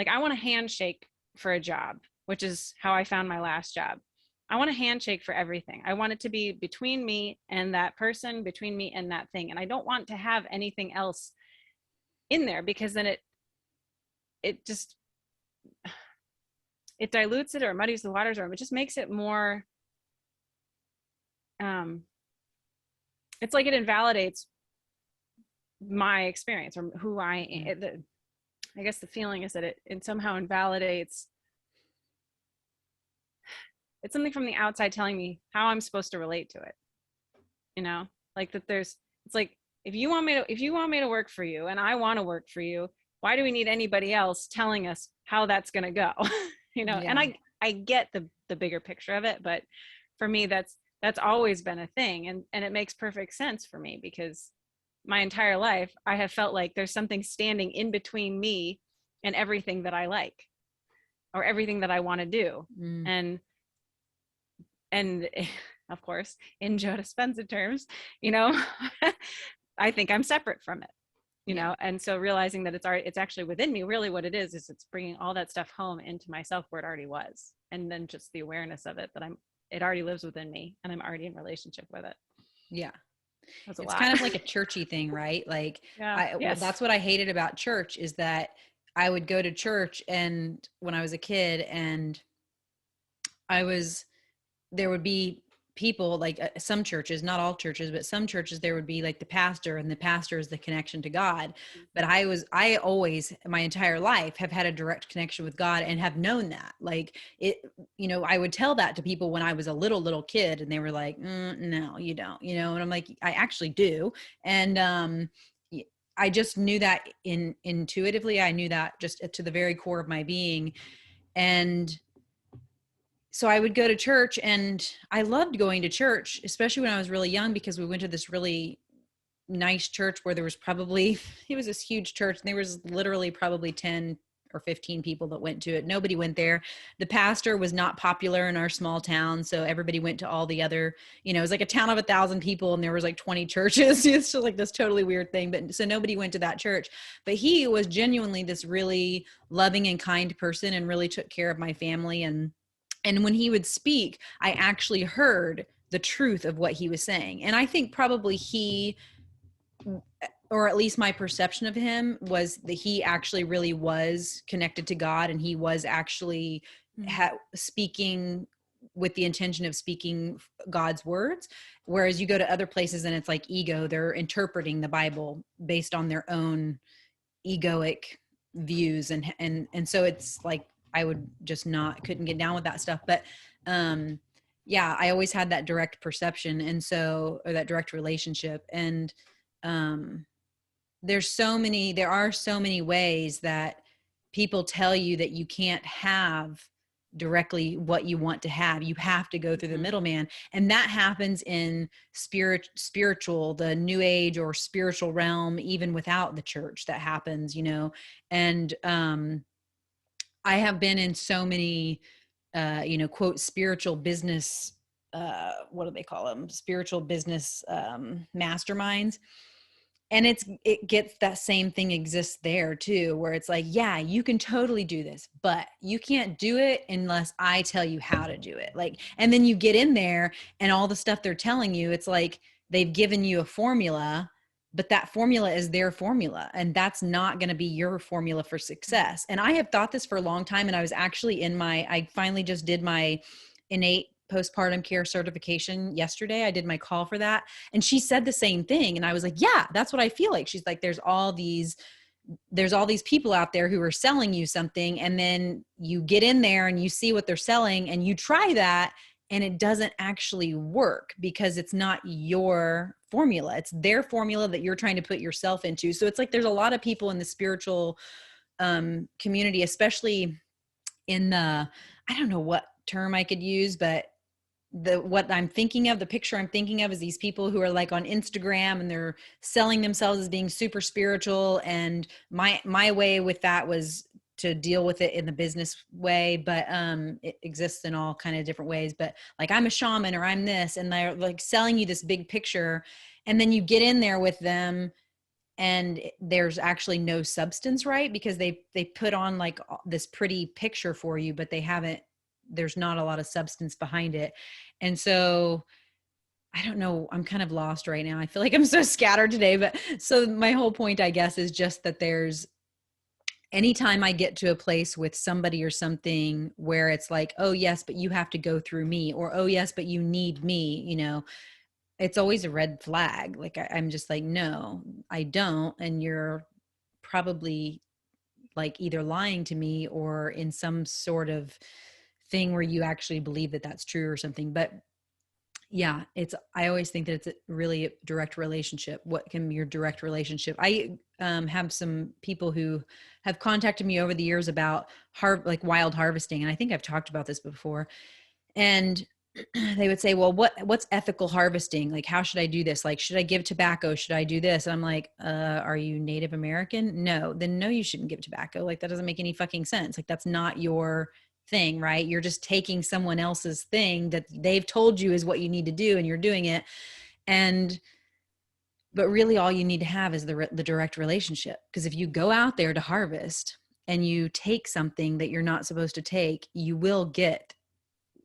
I want a handshake for a job, which is how I found my last job. I want a handshake for everything. I want it to be between me and that person, between me and that thing. And I don't want to have anything else in there because then it just, it dilutes it or muddies the waters, or it just makes it more, it's like it invalidates my experience or who I am. I guess the feeling is that it somehow invalidates, it's something from the outside telling me how I'm supposed to relate to it. You know, like that it's like, if you want me to work for you and I want to work for you, why do we need anybody else telling us how that's going to go? You know, and I get the bigger picture of it, but for me, that's always been a thing. And it makes perfect sense for me because my entire life, I have felt like there's something standing in between me and everything that I like or everything that I want to do. And of course, in Joe Dispenza terms, you know, I think I'm separate from it, you know? And so realizing that it's actually within me, really what it is it's bringing all that stuff home into myself where it already was. And then just the awareness of it, that it already lives within me and I'm already in relationship with it. Yeah. That's a It's lot. kind of like a churchy thing, right? Like, Yes. that's what I hated about church is that I would go to church and when I was a kid and there would be people like some churches, not all churches, but some churches, there would be like the pastor and the pastor is the connection to God. But I always, my entire life have had a direct connection with God and have known that like it, you know, I would tell that to people when I was a little kid and they were like, no, you don't, you know? And I'm like, I actually do. And, I just knew that intuitively, I knew that just to the very core of my being. And so I would go to church and I loved going to church, especially when I was really young, because we went to this really nice church where there was probably, it was this huge church and there was literally probably 10 or 15 people that went to it. Nobody went there. The pastor was not popular in our small town. So everybody went to all the other, you know, it was like a town of 1,000 people and there was like 20 churches. It's just like this totally weird thing. But so nobody went to that church, but he was genuinely this really loving and kind person and really took care of my family. And when he would speak, I actually heard the truth of what he was saying. And I think probably or at least my perception of him was that he actually really was connected to God and he was actually speaking with the intention of speaking God's words. Whereas you go to other places and it's like ego, they're interpreting the Bible based on their own egoic views. And so it's like, I would just couldn't get down with that stuff. But, yeah, I always had that direct perception. And so, or that direct relationship. And, there are so many ways that people tell you that you can't have directly what you want to have. You have to go through the middleman. And that happens in spiritual, the new age or spiritual realm, even without the church, that happens, you know? And, I have been in so many, you know, quote, spiritual business, what do they call them? Spiritual business, masterminds. And it gets that same thing exists there too, where it's like, yeah, you can totally do this, but you can't do it unless I tell you how to do it. Like, and then you get in there and all the stuff they're telling you, it's like they've given you a formula, but that formula is their formula. And that's not going to be your formula for success. And I have thought this for a long time. And I was actually I finally just did my innate postpartum care certification yesterday. I did my call for that. And she said the same thing. And I was like, yeah, that's what I feel like. She's like, there's all these people out there who are selling you something. And then you get in there and you see what they're selling and you try that and it doesn't actually work because it's not your formula. It's their formula that you're trying to put yourself into. So it's like, there's a lot of people in the spiritual community, especially in the, I don't know what term I could use, but what I'm thinking of, the picture I'm thinking of is these people who are like on Instagram and they're selling themselves as being super spiritual. And my way with that was to deal with it in the business way, but it exists in all kind of different ways. But like, I'm a shaman or I'm this, and they're like selling you this big picture, and then you get in there with them and there's actually no substance, right? Because they put on like this pretty picture for you, but there's not a lot of substance behind it. And so I don't know, I'm kind of lost right now. I feel like I'm so scattered today, but so my whole point, I guess, is just that there's, anytime I get to a place with somebody or something where it's like, oh yes, but you have to go through me, or oh yes, but you need me, it's always a red flag. Like I'm just like, no, I don't. And you're probably like either lying to me or in some sort of thing where you actually believe that that's true or something. But yeah, I always think that it's a really direct relationship. What can be your direct relationship? I have some people who have contacted me over the years about like wild harvesting. And I think I've talked about this before. And they would say, well, what's ethical harvesting? Like, how should I do this? Like, should I give tobacco? Should I do this? And I'm like, are you Native American? No, then no, you shouldn't give tobacco. Like, that doesn't make any fucking sense. Like, that's not your thing, right? You're just taking someone else's thing that they've told you is what you need to do and you're doing it. And, but really all you need to have is the direct relationship. Because if you go out there to harvest and you take something that you're not supposed to take, you will get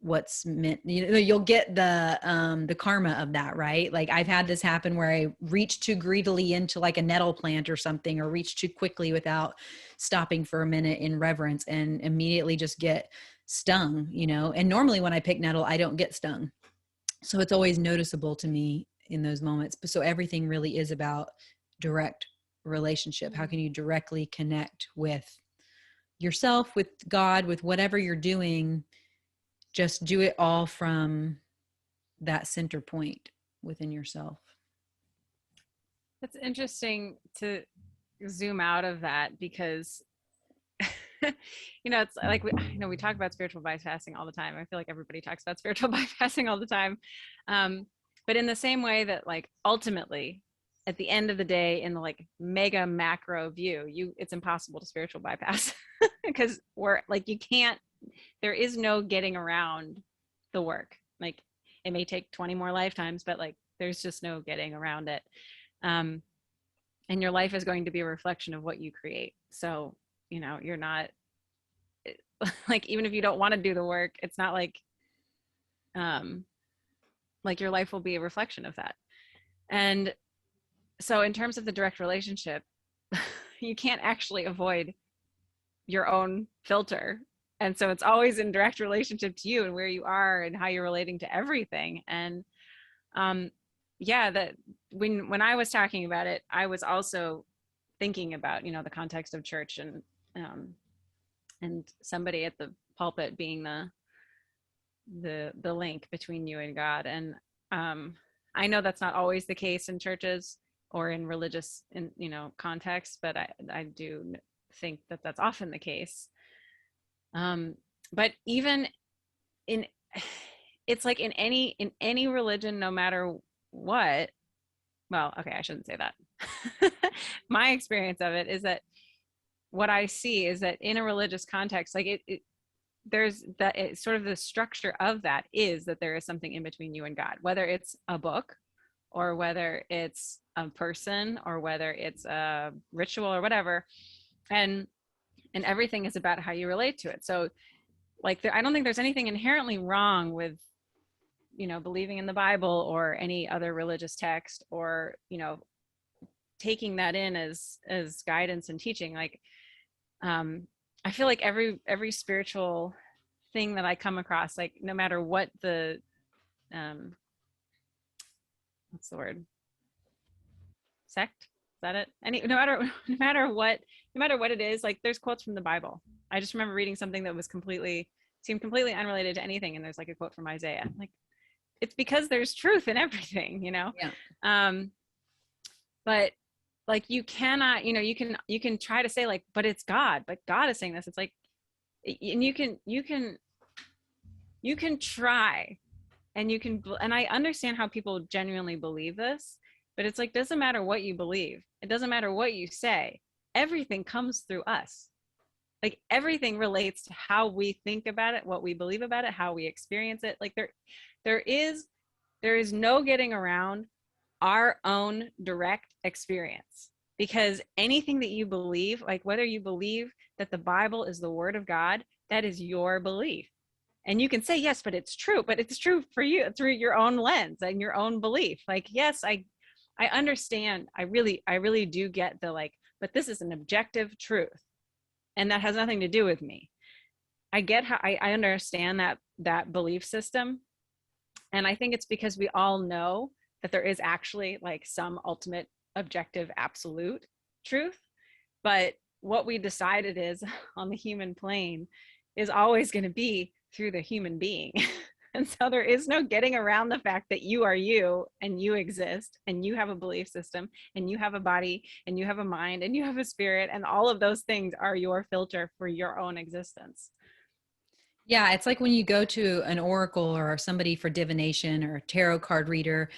what's meant, you'll get the karma of that, right? Like I've had this happen where I reached too greedily into like a nettle plant or something, or reached too quickly without stopping for a minute in reverence, and immediately just get stung, and normally when I pick nettle I don't get stung, so it's always noticeable to me in those moments. But so everything really is about direct relationship. How can you directly connect with yourself, with God, with whatever you're doing? Just do it all from that center point within yourself. It's interesting to zoom out of that because it's like we talk about spiritual bypassing all the time. I feel like everybody talks about spiritual bypassing all the time. But in the same way that like ultimately at the end of the day, in the like mega macro view, it's impossible to spiritual bypass because we're like, there is no getting around the work. Like it may take 20 more lifetimes, but like there's just no getting around it. And your life is going to be a reflection of what you create. So, you're not like, even if you don't want to do the work, it's not like your life will be a reflection of that. And so in terms of the direct relationship, you can't actually avoid your own filter. And so it's always in direct relationship to you and where you are and how you're relating to everything. And that when I was talking about it, I was also thinking about, the context of church and somebody at the pulpit being the link between you and God. And I know that's not always the case in churches or in religious contexts, but I do think that that's often the case. But even it's like in any religion, no matter what, well, okay, I shouldn't say that. My experience of it is that what I see is that in a religious context, like there's that sort of the structure of that is that there is something in between you and God, whether it's a book or whether it's a person or whether it's a ritual or whatever. And everything is about how you relate to it. So like I don't think there's anything inherently wrong with believing in the Bible or any other religious text, or taking that in as guidance and teaching. Like I feel like every spiritual thing that I come across, like no matter what the what's the word, sect, is that it, no matter no matter what it is, like there's quotes from the Bible. I just remember reading something that was seemed completely unrelated to anything, and there's like a quote from Isaiah. Like, it's because there's truth in everything, you know. Yeah. But like, you cannot, you can try to say like, but it's God, but God is saying this. It's like, and you can try, and and I understand how people genuinely believe this, but it's like, doesn't matter what you believe, it doesn't matter what you say, everything comes through us. Like, everything relates to how we think about it, what we believe about it, how we experience it. Like, there is no getting around our own direct experience, because anything that you believe, like whether you believe that the Bible is the word of God, that is your belief. And you can say, yes, but it's true, but it's true for you through your own lens and your own belief. Like, yes, I understand. I really do get the, like, but this is an objective truth, and that has nothing to do with me. I get how I understand that belief system. And I think it's because we all know that there is actually like some ultimate objective absolute truth. But what we decided is on the human plane is always going to be through the human being. And so there is no getting around the fact that you are you, and you exist, and you have a belief system, and you have a body, and you have a mind, and you have a spirit, and all of those things are your filter for your own existence. Yeah, it's like when you go to an oracle or somebody for divination or a tarot card reader,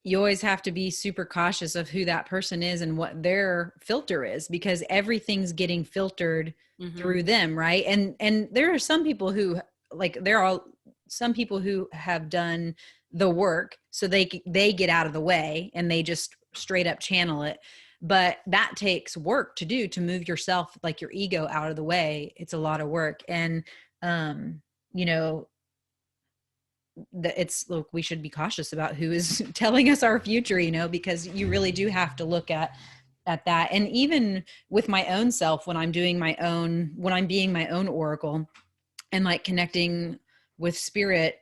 you always have to be super cautious of who that person is and what their filter is, because everything's getting filtered Mm-hmm. through them, right? And there are some people who, like, there are some people who have done the work, so they get out of the way and they just straight up channel it. But that takes work to do, to move yourself, like your ego, out of the way. It's a lot of work. And um you know, that it's, look, we should be cautious about who is telling us our future, you know, because you really do have to look at that. And even with my own self, when I'm being my own oracle and like connecting with spirit,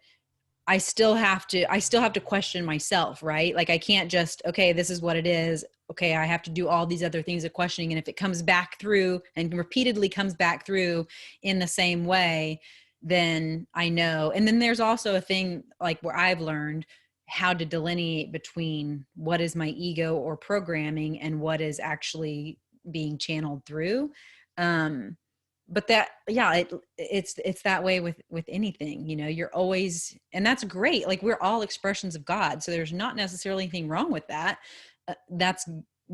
I still have to question myself, right? Like, I can't just, okay, this is what it is. Okay, I have to do all these other things of questioning. And if it comes back through and repeatedly comes back through in the same way, then I know. And then there's also a thing like where I've learned how to delineate between what is my ego or programming and what is actually being channeled through. Um, but that, yeah, it's that way with anything, you know. You're always, and that's great, like we're all expressions of God, so there's not necessarily anything wrong with that. That's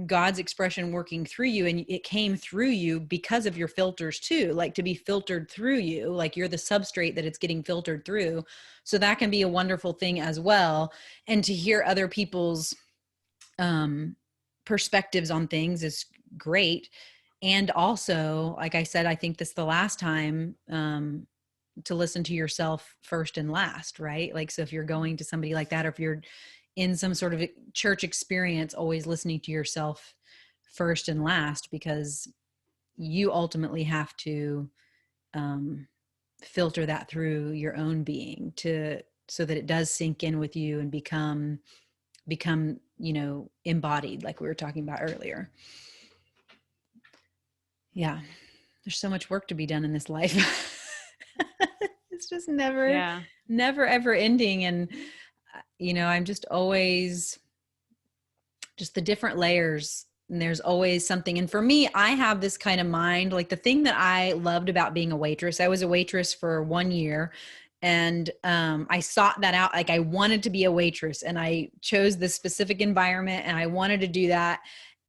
God's expression working through you, and it came through you because of your filters too, like to be filtered through you, like you're the substrate that it's getting filtered through. So that can be a wonderful thing as well. And to hear other people's um perspectives on things is great. And also, like I said, I think this the last time, to listen to yourself first and last, right? Like, so if you're going to somebody like that, or if you're in some sort of church experience, always listening to yourself first and last, because you ultimately have to um, filter that through your own being, to so that it does sink in with you and become, you know, embodied, like we were talking about earlier. Yeah, there's so much work to be done in this life. It's just Yeah. never ever ending. And you know, I'm just always, just the different layers, and there's always something. And for me, I have this kind of mind, like the thing that I loved about being a waitress, I was a waitress for 1 year. And I sought that out. Like, I wanted to be a waitress, and I chose this specific environment, and I wanted to do that.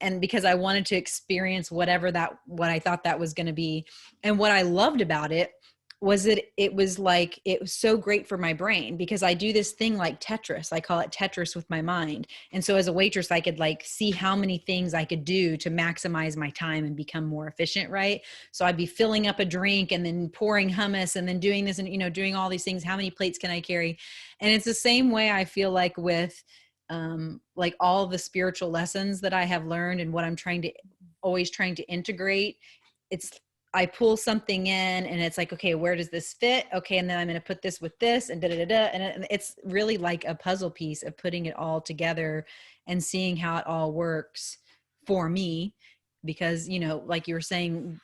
And because I wanted to experience what I thought that was going to be. And what I loved about it was that it was like, it was so great for my brain, because I do this thing like Tetris. I call it Tetris with my mind. And so as a waitress, I could like see how many things I could do to maximize my time and become more efficient, right? So I'd be filling up a drink and then pouring hummus and then doing this and, you know, doing all these things. How many plates can I carry? And it's the same way I feel like with like all the spiritual lessons that I have learned and what I'm always trying to integrate. It's, I pull something in and it's like, okay, where does this fit? Okay. And then I'm going to put this with this and da, da, da, da. And it's really like a puzzle piece of putting it all together and seeing how it all works for me. Because, you know, like you were saying,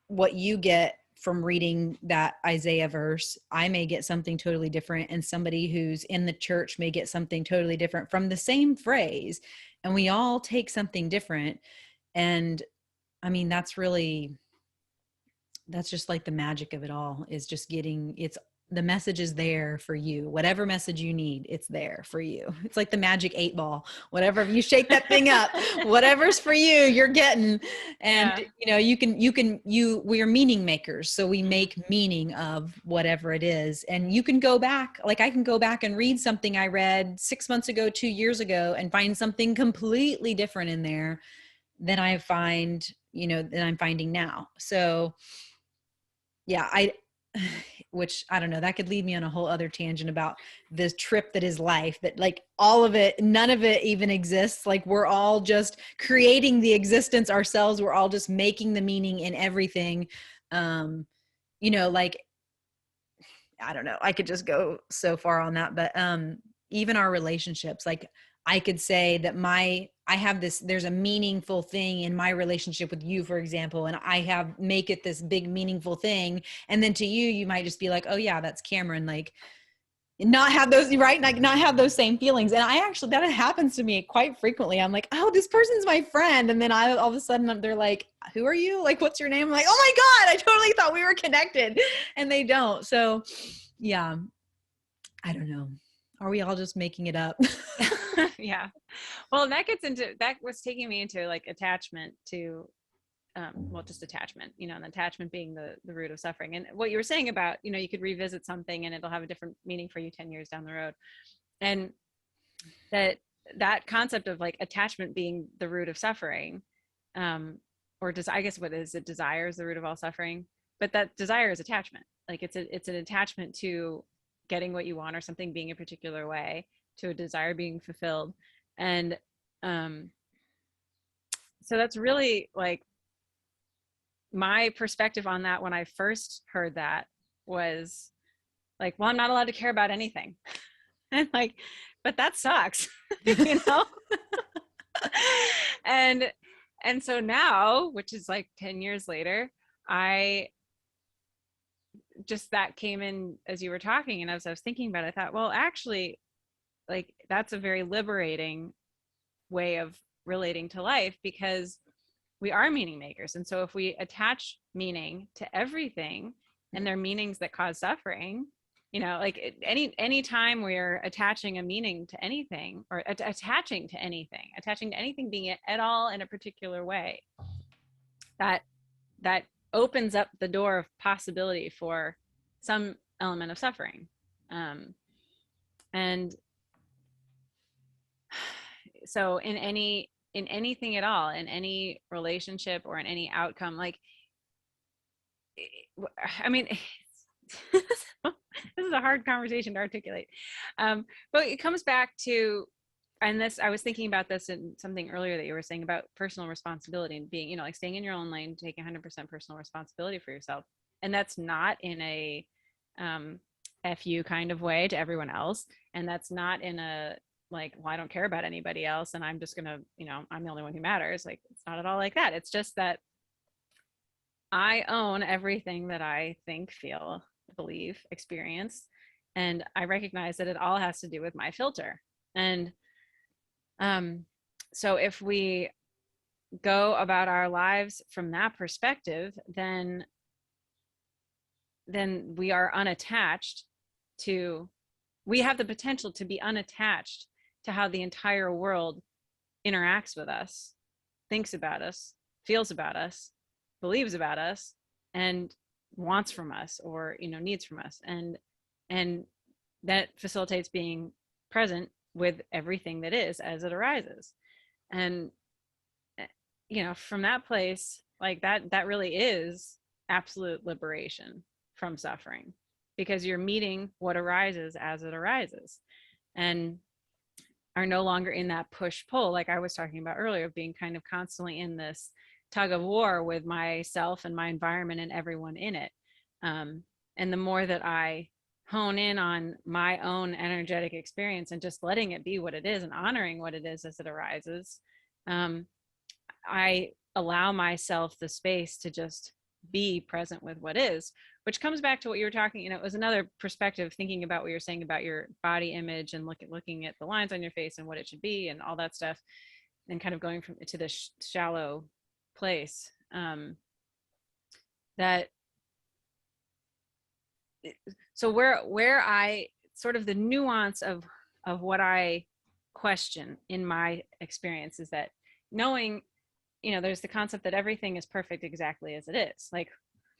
what you get from reading that Isaiah verse, I may get something totally different, and somebody who's in the church may get something totally different from the same phrase. And we all take something different. And I mean, that's just like the magic of it all, is just getting, it's, the message is there for you. Whatever message you need, it's there for you. It's like the magic 8 ball. Whatever, you shake that thing up, whatever's for you, you're getting. And Yeah. you know, we are meaning makers. So we make meaning of whatever it is. And you can go back, like I can go back and read something I read 6 months ago, 2 years ago, and find something completely different in there than than I'm finding now. So yeah, which I don't know, that could lead me on a whole other tangent about this trip that is life, that like all of it, none of it even exists. Like we're all just creating the existence ourselves. We're all just making the meaning in everything. Like, I don't know, I could just go so far on that, but even our relationships, like I could say that there's a meaningful thing in my relationship with you, for example, and make it this big meaningful thing. And then to you, you might just be like, oh yeah, that's Cameron. Like not have those, right? Like not have those same feelings. And that happens to me quite frequently. I'm like, oh, this person's my friend. And then all of a sudden they're like, who are you? Like, what's your name? I'm like, oh my God, I totally thought we were connected. And they don't. So yeah, I don't know. Are we all just making it up? Yeah. Well, that was taking me into like attachment to, just attachment, and attachment being the root of suffering. And what you were saying about, you could revisit something and it'll have a different meaning for you 10 years down the road. And that concept of like attachment being the root of suffering, I guess what is it? Desire is the root of all suffering, but that desire is attachment. Like it's an attachment to getting what you want or something being a particular way, to a desire being fulfilled. And so that's really like my perspective on that when I first heard that was like, well, I'm not allowed to care about anything. And like, but that sucks, you know? And so now, which is like 10 years later, that came in as you were talking, and as I was thinking about it, I thought, well, actually, like that's a very liberating way of relating to life, because we are meaning makers. And so if we attach meaning to everything, and there are meanings that cause suffering, like any time we're attaching a meaning to anything, or attaching to anything being at all in a particular way, that opens up the door of possibility for some element of suffering. And so in anything at all, in any relationship or in any outcome, like, I mean, this is a hard conversation to articulate. But it comes back to, and this, I was thinking about this in something earlier that you were saying about personal responsibility and being, like staying in your own lane, taking 100% personal responsibility for yourself. And that's not in a FU kind of way to everyone else. And that's not in a, like, well, I don't care about anybody else, and I'm just gonna, I'm the only one who matters. Like, it's not at all like that. It's just that I own everything that I think, feel, believe, experience, and I recognize that it all has to do with my filter. And so if we go about our lives from that perspective, then we are unattached to, we have the potential to be unattached to how the entire world interacts with us, thinks about us, feels about us, believes about us, and wants from us, or needs from us. And that facilitates being present with everything that is as it arises. And from that place, like that really is absolute liberation from suffering, because you're meeting what arises as it arises, and are no longer in that push pull, like I was talking about earlier, of being kind of constantly in this tug of war with myself and my environment and everyone in it. And the more that I hone in on my own energetic experience and just letting it be what it is and honoring what it is as it arises, I allow myself the space to just be present with what is, which comes back to what you were talking, it was another perspective thinking about what you're saying about your body image and looking at the lines on your face and what it should be and all that stuff, and kind of going from to this shallow place. That so where I sort of the nuance of what I question in my experience is that knowing, there's the concept that everything is perfect exactly as it is. Like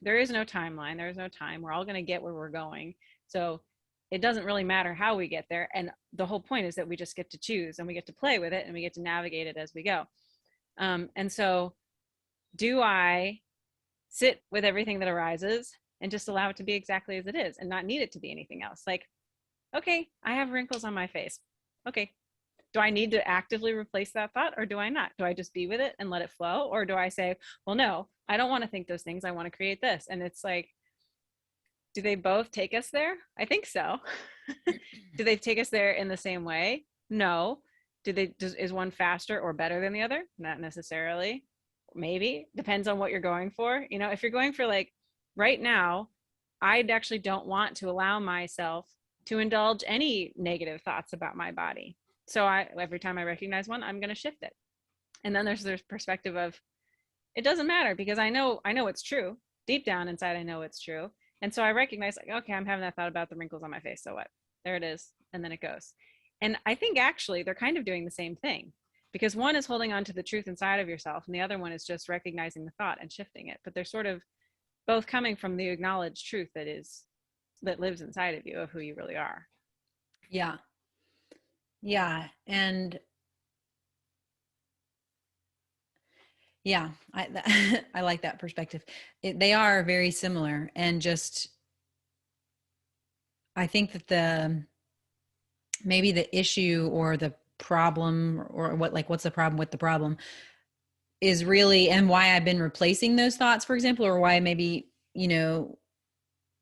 there is no timeline, there is no time. We're all going to get where we're going. So it doesn't really matter how we get there. And the whole point is that we just get to choose and we get to play with it and we get to navigate it as we go. And so do I sit with everything that arises and just allow it to be exactly as it is and not need it to be anything else? Like, okay, I have wrinkles on my face. Okay, do I need to actively replace that thought or do I not? Do I just be with it and let it flow? Or do I say, well, no, I don't want to think those things. I want to create this. And it's like, do they both take us there? I think so. Do they take us there in the same way? No. Is one faster or better than the other? Not necessarily. Maybe. Depends on what you're going for. If you're going for like right now, I actually don't want to allow myself to indulge any negative thoughts about my body. So every time I recognize one, I'm going to shift it. And then there's perspective of it doesn't matter because I know it's true. Deep down inside, I know it's true. And so I recognize like, okay, I'm having that thought about the wrinkles on my face. So what? There it is. And then it goes. And I think actually they're kind of doing the same thing because one is holding on to the truth inside of yourself and the other one is just recognizing the thought and shifting it. But they're sort of both coming from the acknowledged truth that lives inside of you of who you really are. Yeah. Yeah. And yeah, I like that perspective. They are very similar. And just, I think that maybe the issue or the problem or what's the problem with the problem is really, and why I've been replacing those thoughts, for example, or why maybe,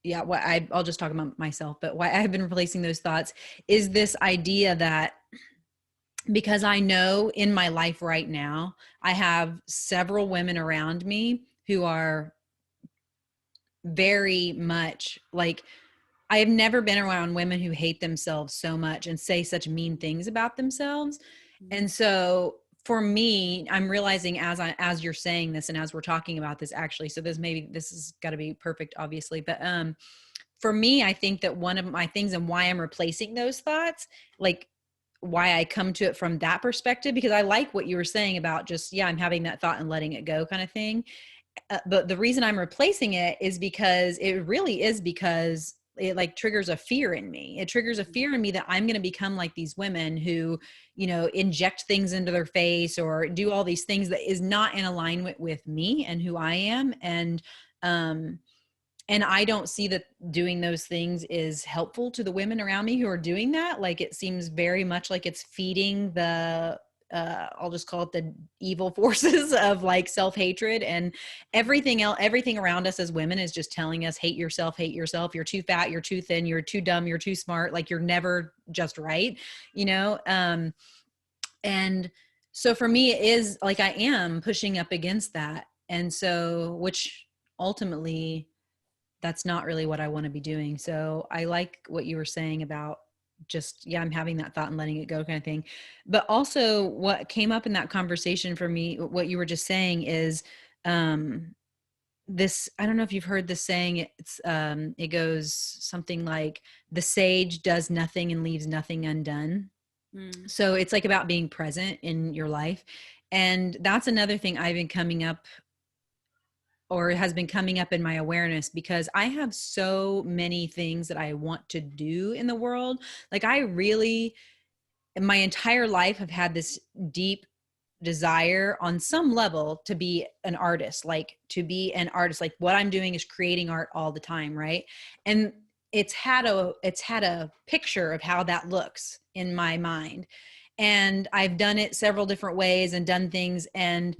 yeah, I'll just talk about myself, but why I've been replacing those thoughts is this idea that because I know in my life right now, I have several women around me who are very much like, I have never been around women who hate themselves so much and say such mean things about themselves. And so for me, I'm realizing as you're saying this and as we're talking about this actually, so this has got to be perfect, obviously. But for me, I think that one of my things and why I'm replacing those thoughts, like why I come to it from that perspective, because I like what you were saying about just, yeah, I'm having that thought and letting it go kind of thing. But the reason I'm replacing it is because it like triggers a fear in me. It triggers a fear in me that I'm going to become like these women who, inject things into their face or do all these things that is not in alignment with me and who I am. And I don't see that doing those things is helpful to the women around me who are doing that. Like it seems very much like it's feeding I'll just call it the evil forces of like self-hatred, and everything else, everything around us as women is just telling us, hate yourself, you're too fat, you're too thin, you're too dumb, you're too smart. Like you're never just right, and so for me, it is like, I am pushing up against that. And so, which ultimately that's not really what I want to be doing. So I like what you were saying about just, yeah, I'm having that thought and letting it go kind of thing. But also what came up in that conversation for me, what you were just saying is, this, I don't know if you've heard this saying, it goes something like the sage does nothing and leaves nothing undone. So it's like about being present in your life. And that's another thing I've been coming up, or has been coming up in my awareness, because I have so many things that I want to do in the world. Like I really, in my entire life, have had this deep desire on some level to be an artist, like what I'm doing is creating art all the time. Right. And it's had a picture of how that looks in my mind. And I've done it several different ways and done things. And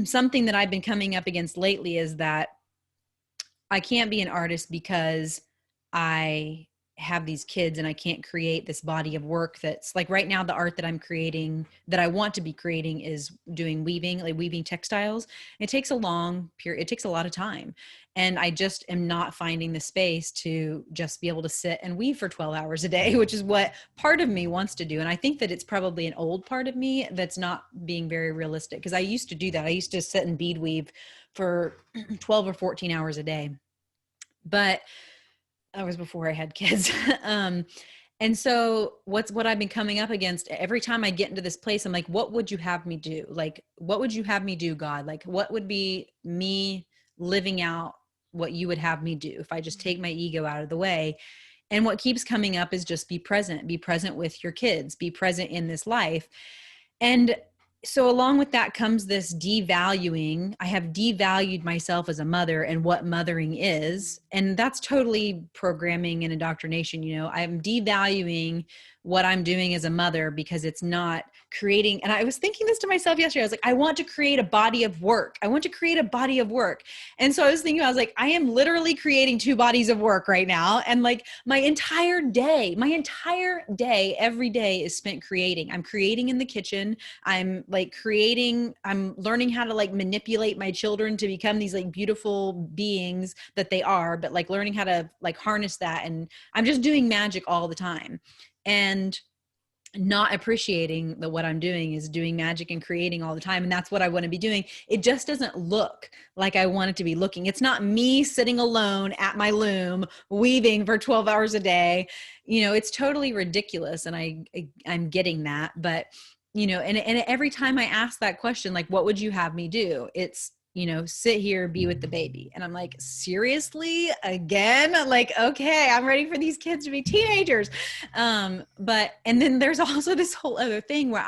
something that I've been coming up against lately is that I can't be an artist because I have these kids and I can't create this body of work that's like right now the art that I'm creating that I want to be creating is doing weaving, like weaving textiles. It takes a long period, it takes a lot of time. And I just am not finding the space to just be able to sit and weave for 12 hours a day, which is what part of me wants to do. And I think that it's probably an old part of me that's not being very realistic because I used to do that. I used to sit and bead weave for 12 or 14 hours a day. But that was before I had kids. And so what I've been coming up against every time I get into this place, I'm like, what would you have me do? Like, what would you have me do, God? Like, what would be me living out what you would have me do if I just take my ego out of the way? And what keeps coming up is just be present with your kids, be present in this life. And so along with that comes this devaluing. I have devalued myself as a mother and what mothering is. And that's totally programming and indoctrination. You know, I'm devaluing what I'm doing as a mother because it's not creating. And I was thinking this to myself yesterday. I was like, I want to create a body of work. I want to create a body of work. And so I was thinking, I was like, I am literally creating 2 bodies of work right now. And like my entire day, every day is spent creating. I'm creating in the kitchen. I'm like creating, I'm learning how to like manipulate my children to become these like beautiful beings that they are, but like learning how to like harness that. And I'm just doing magic all the time and not appreciating that what I'm doing is doing magic and creating all the time. And that's what I want to be doing. It just doesn't look like I want it to be looking. It's not me sitting alone at my loom, weaving for 12 hours a day. You know, it's totally ridiculous. And I'm getting that, but you know, and every time I ask that question, like, what would you have me do? It's, you know, sit here, be with the baby. And I'm like, seriously, again? Like, okay, I'm ready for these kids to be teenagers. And then there's also this whole other thing where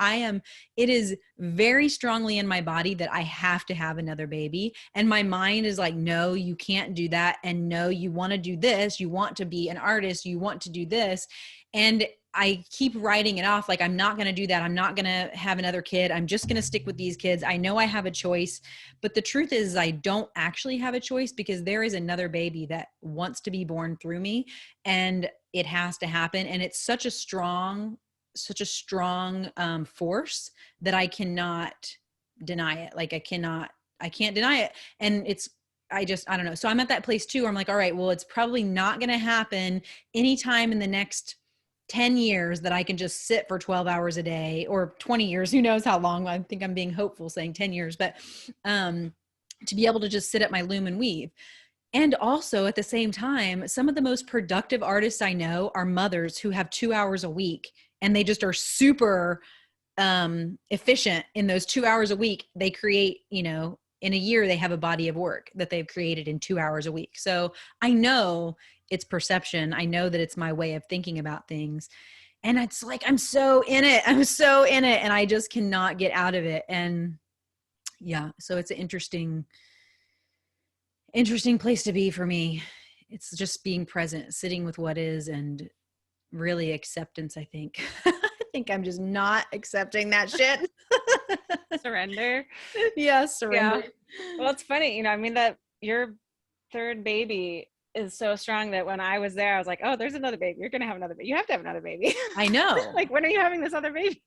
it is very strongly in my body that I have to have another baby. And my mind is like, no, you can't do that. And no, you want to do this. You want to be an artist. You want to do this. And I keep writing it off. Like, I'm not going to do that. I'm not going to have another kid. I'm just going to stick with these kids. I know I have a choice, but the truth is I don't actually have a choice because there is another baby that wants to be born through me and it has to happen. And it's such a strong force that I cannot deny it. Like I can't deny it. And I don't know. So I'm at that place too, where I'm like, all right, well, it's probably not going to happen anytime in the next 10 years that I can just sit for 12 hours a day or 20 years, who knows how long. I think I'm being hopeful saying 10 years, but to be able to just sit at my loom and weave. And also at the same time, some of the most productive artists I know are mothers who have 2 hours a week and they just are super efficient in those 2 hours a week. They create, you know, in a year, they have a body of work that they've created in 2 hours a week. So I know it's perception. I know that it's my way of thinking about things. And it's like, I'm so in it. And I just cannot get out of it. And yeah, so it's an interesting place to be for me. It's just being present, sitting with what is, and really acceptance, I think. I think I'm just not accepting that shit. Surrender. Yeah, surrender. Yeah. Well, it's funny, you know, I mean, that your third baby is so strong that when I was there, I was like, oh, there's another baby. You're going to have another baby. You have to have another baby. I know. Like, when are you having this other baby?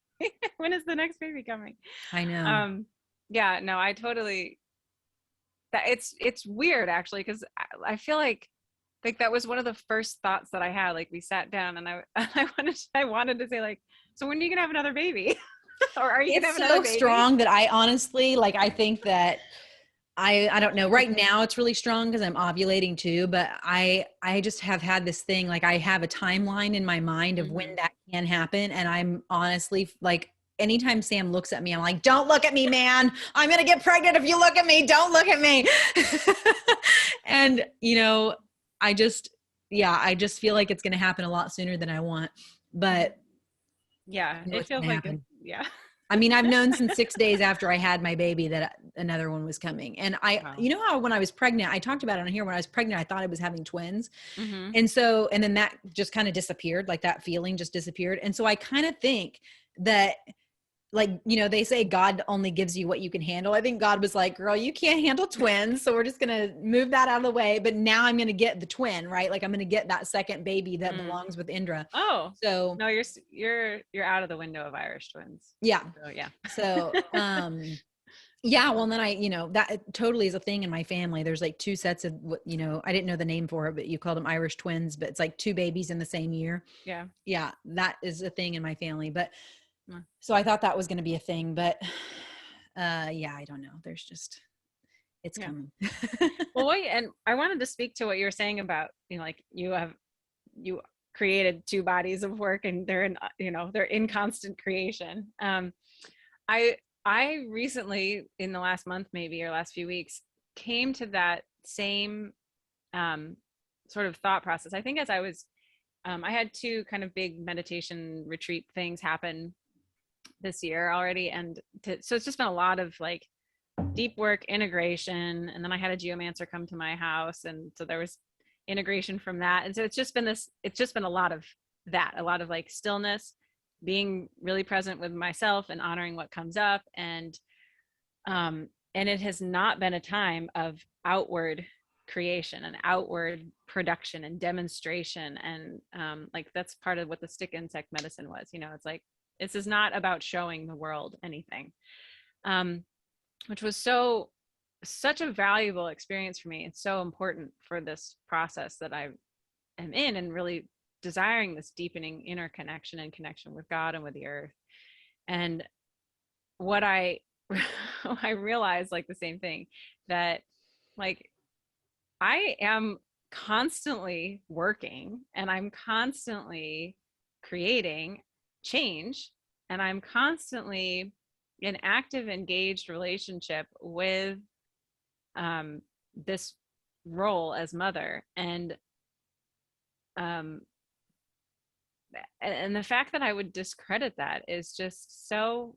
When is the next baby coming? I know. Yeah, no, I totally, that it's weird actually. Cause I feel like that was one of the first thoughts that I had. Like we sat down and I wanted to say like, so when are you going to have another baby? Or are you going to have another baby? It's so strong that I honestly, like, I think that I don't know. Right now it's really strong because I'm ovulating too, but I just have had this thing, like I have a timeline in my mind of when that can happen. And I'm honestly like, anytime Sam looks at me, I'm like, don't look at me, man. I'm going to get pregnant if you look at me. Don't look at me. And, you know, I just feel like it's going to happen a lot sooner than I want, but yeah, it feels like it, yeah. I mean, I've known since 6 days after I had my baby that another one was coming. And you know how when I was pregnant, I talked about it on here, when I was pregnant, I thought I was having twins. Mm-hmm. And then that just kind of disappeared. Like that feeling just disappeared. And so I kind of think that like, you know, they say God only gives you what you can handle. I think God was like, girl, you can't handle twins. So we're just going to move that out of the way. But now I'm going to get the twin, right? Like I'm going to get that second baby that belongs with Indra. Oh, So no, you're out of the window of Irish twins. yeah. So yeah. So, yeah, well, and then I, you know, that totally is a thing in my family. There's like two sets of what, you know, I didn't know the name for it, but you called them Irish twins, but it's like two babies in the same year. Yeah. Yeah, that is a thing in my family. But Mm. so I thought that was going to be a thing, but yeah, I don't know. There's just, it's Yeah. coming. Well, wait, and I wanted to speak to what you were saying about, you know, like you created two bodies of work and they're in, you know, they're in constant creation. I I recently, in the last month maybe or last few weeks, came to that same sort of thought process. I think as I was I had two kind of big meditation retreat things happen this year already, and so it's just been a lot of like deep work, integration, and then I had a geomancer come to my house, and so there was integration from that. And so it's just been a lot of that, a lot of like stillness, being really present with myself and honoring what comes up. And it has not been a time of outward creation and outward production and demonstration. And like that's part of what the stick insect medicine was. You know, it's like this is not about showing the world anything, which was such a valuable experience for me. It's so important for this process that I am in, and really desiring this deepening inner connection and connection with God and with the earth. And what I I realized, like the same thing, that like I am constantly working and I'm constantly creating change, and I'm constantly in active engaged relationship with this role as mother. Um and the fact that I would discredit that is just so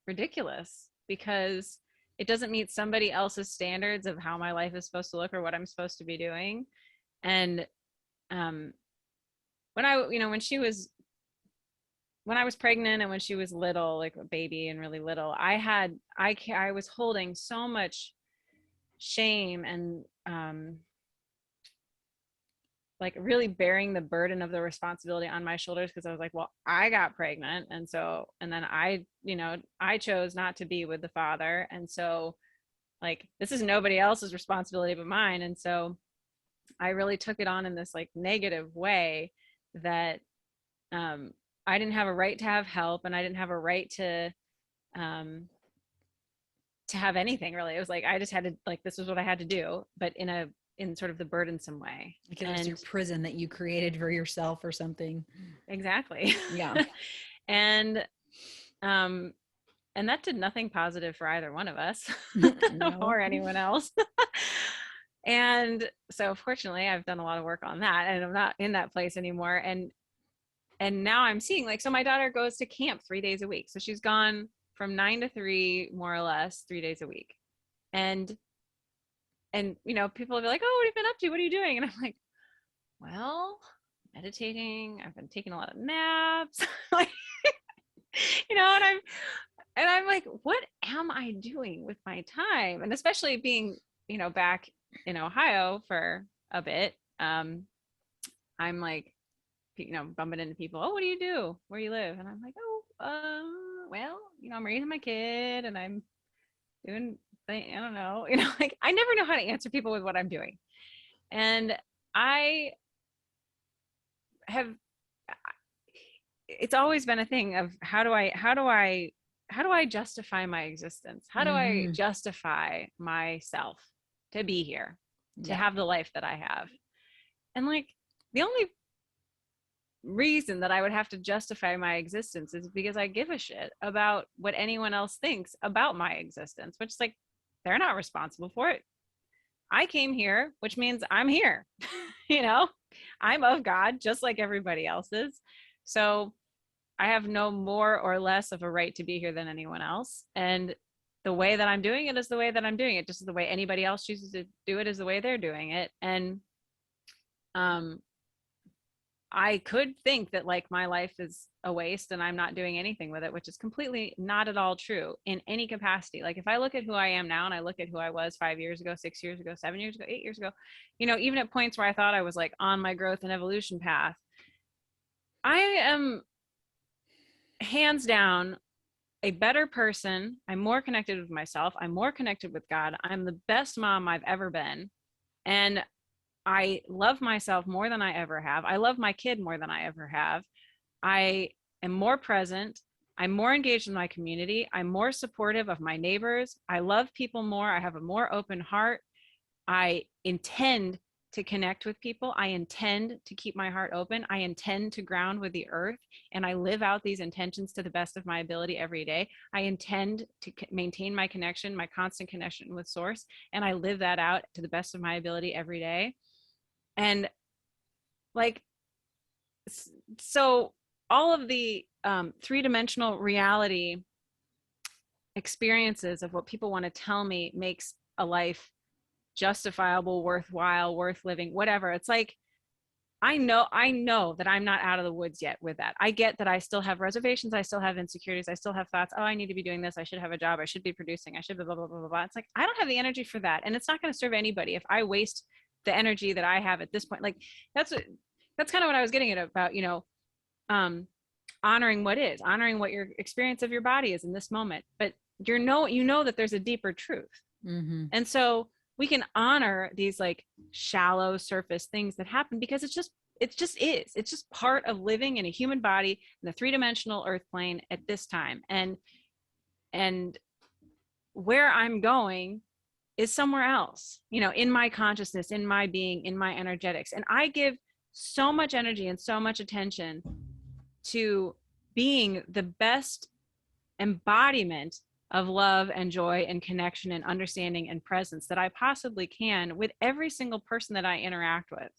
ridiculous, because it doesn't meet somebody else's standards of how my life is supposed to look or what I'm supposed to be doing. And um when I, you know, when I was pregnant and when she was little, like a baby and really little, I was holding so much shame and like really bearing the burden of the responsibility on my shoulders, because I was like, well, I got pregnant, and so, and then I, you know, I chose not to be with the father, and so like this is nobody else's responsibility but mine. And so I really took it on in this like negative way, that um I didn't have a right to have help, and I didn't have a right um to have anything really. It was like I just had to, like, this was what I had to do, but in sort of the burdensome way. Like it was your And prison that you created for yourself or something. exactly. Yeah. and um and that did nothing positive for either one of us No. or anyone else. And so fortunately I've done a lot of work on that, and I'm not in that place anymore. And now I'm seeing, like, so my daughter goes to camp 3 days a week, so she's gone from 9 to 3 more or less 3 days a week. And you know, people will be like, oh, what have you been up to, what are you doing? And I'm like, well, meditating, I've been taking a lot of naps. Like, you know, and I'm like, what am I doing with my time? And especially being, you know, back in Ohio for a bit, I'm like, you know, bumping into people, oh, what do you do, where you live? And I'm like, oh, well, you know, I'm raising my kid and I'm doing I don't know, you know, like I never know how to answer people with what I'm doing. And I have, it's always been a thing of how do I justify my existence? How do I Mm-hmm. justify myself to be here, to Yeah. have the life that I have? And like the only reason that I would have to justify my existence is because I give a shit about what anyone else thinks about my existence, which is like, they're not responsible for it. I came here, which means I'm here. You know, I'm of God just like everybody else is. So I have no more or less of a right to be here than anyone else. And the way that I'm doing it is the way that I'm doing it. Just the way anybody else chooses to do it is the way they're doing it. And I could think that like my life is a waste and I'm not doing anything with it, which is completely not at all true in any capacity. Like if I look at who I am now and I look at who I was 5 years ago, 6 years ago, 7 years ago, 8 years ago, you know, even at points where I thought I was like on my growth and evolution path, I am hands down a better person. I'm more connected with myself. I'm more connected with God. I'm the best mom I've ever been. And I love myself more than I ever have. I love my kid more than I ever have. I am more present. I'm more engaged in my community. I'm more supportive of my neighbors. I love people more. I have a more open heart. I intend to connect with people. I intend to keep my heart open. I intend to ground with the earth, and I live out these intentions to the best of my ability every day. I intend to maintain my connection, my constant connection with source, and I live that out to the best of my ability every day. And like, so all of the three-dimensional reality experiences of what people want to tell me makes a life justifiable, worthwhile, worth living, whatever. It's like, I know that I'm not out of the woods yet with that. I get that I still have reservations. I still have insecurities. I still have thoughts. Oh, I need to be doing this. I should have a job. I should be producing. I should blah, blah, blah, blah, blah. It's like, I don't have the energy for that. And it's not going to serve anybody if I waste the energy that I have at this point. Like that's kind of what I was getting at about, you know, honoring what is, honoring what your experience of your body is in this moment. But you know that there's a deeper truth. Mm-hmm. And so we can honor these like shallow surface things that happen because it's just part of living in a human body in the three-dimensional earth plane at this time. And where I'm going is somewhere else, you know, in my consciousness, in my being, in my energetics. And I give so much energy and so much attention to being the best embodiment of love and joy and connection and understanding and presence that I possibly can with every single person that I interact with.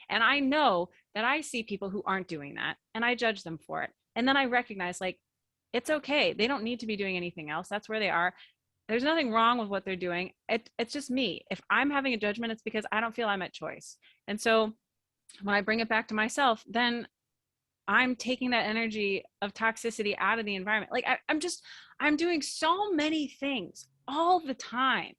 And I know that I see people who aren't doing that and I judge them for it. And then I recognize like, it's okay. They don't need to be doing anything else. That's where they are. There's nothing wrong with what they're doing. It's just me. If I'm having a judgment, it's because I don't feel I'm at choice. And so when I bring it back to myself, then I'm taking that energy of toxicity out of the environment. Like I'm doing so many things all the time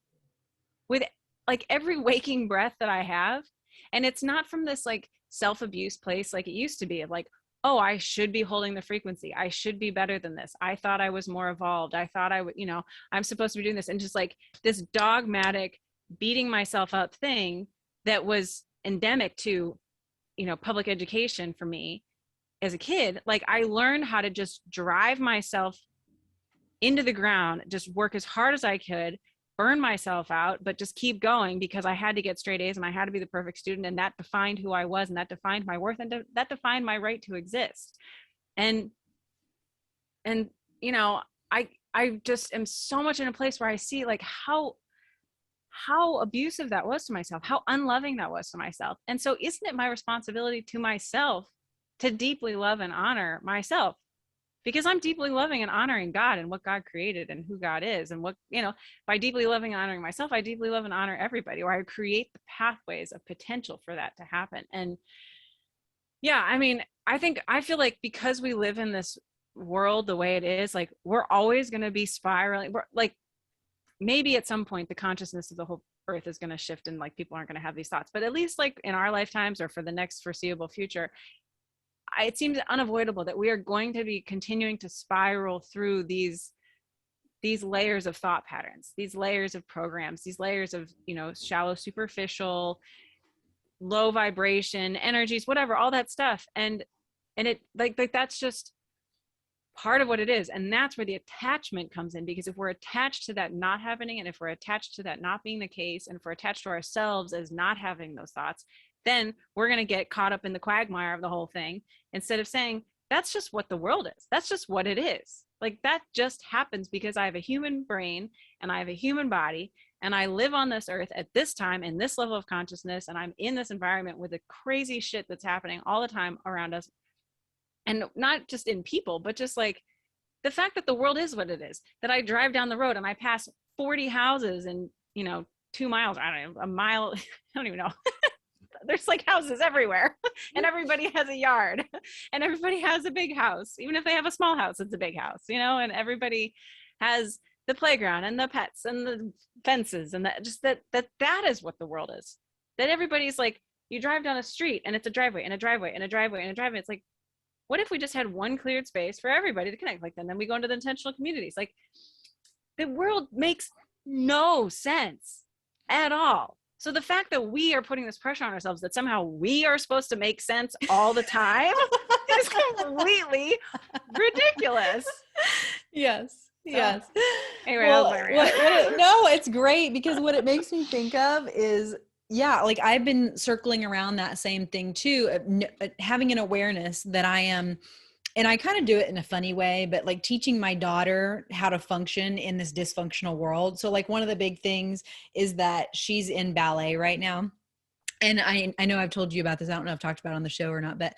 with like every waking breath that I have. And it's not from this like self-abuse place like it used to be of like, oh, I should be holding the frequency. I should be better than this. I thought I was more evolved. I thought I would, you know, I'm supposed to be doing this. And just like this dogmatic beating myself up thing that was endemic to, you know, public education for me as a kid. Like I learned how to just drive myself into the ground, just work as hard as I could, burn myself out, but just keep going because I had to get straight A's and I had to be the perfect student. And that defined who I was and that defined my worth and that defined my right to exist. And, you know, I just am so much in a place where I see like how abusive that was to myself, how unloving that was to myself. And so isn't it my responsibility to myself to deeply love and honor myself? Because I'm deeply loving and honoring God and what God created and who God is. And what, you know, by deeply loving and honoring myself, I deeply love and honor everybody, or I create the pathways of potential for that to happen. And yeah, I mean, I feel like because we live in this world the way it is, like we're always going to be spiraling. We're like, maybe at some point the consciousness of the whole earth is going to shift and like people aren't going to have these thoughts, but at least like in our lifetimes or for the next foreseeable future, it seems unavoidable that we are going to be continuing to spiral through these layers of thought patterns, these layers of programs, these layers of, you know, shallow, superficial, low vibration energies, whatever, all that stuff. And it like that's just part of what it is. And that's where the attachment comes in, because if we're attached to that not happening, and if we're attached to that not being the case, and if we're attached to ourselves as not having those thoughts, then we're going to get caught up in the quagmire of the whole thing, instead of saying, that's just what the world is. That's just what it is. Like that just happens because I have a human brain and I have a human body and I live on this earth at this time in this level of consciousness. And I'm in this environment with the crazy shit that's happening all the time around us. And not just in people, but just like the fact that the world is what it is, that I drive down the road and I pass 40 houses in, you know, 2 miles, I don't know, a mile, I don't even know. there's like houses everywhere and everybody has a yard and everybody has a big house. Even if they have a small house, it's a big house, you know, and everybody has the playground and the pets and the fences and that, just that is what the world is. That everybody's like, you drive down a street and it's a driveway and a driveway and a driveway and a driveway. It's like, what if we just had one cleared space for everybody to connect? Like, then we go into the intentional communities. Like, the world makes no sense at all. So the fact that we are putting this pressure on ourselves that somehow we are supposed to make sense all the time is completely ridiculous. Yes. Yes. Anyway, well, no, it's great, because what it makes me think of is, yeah, like I've been circling around that same thing too, having an awareness that I am, and I kind of do it in a funny way, but like teaching my daughter how to function in this dysfunctional world. So like one of the big things is that she's in ballet right now. And I know I've told you about this. I don't know if I've talked about it on the show or not, but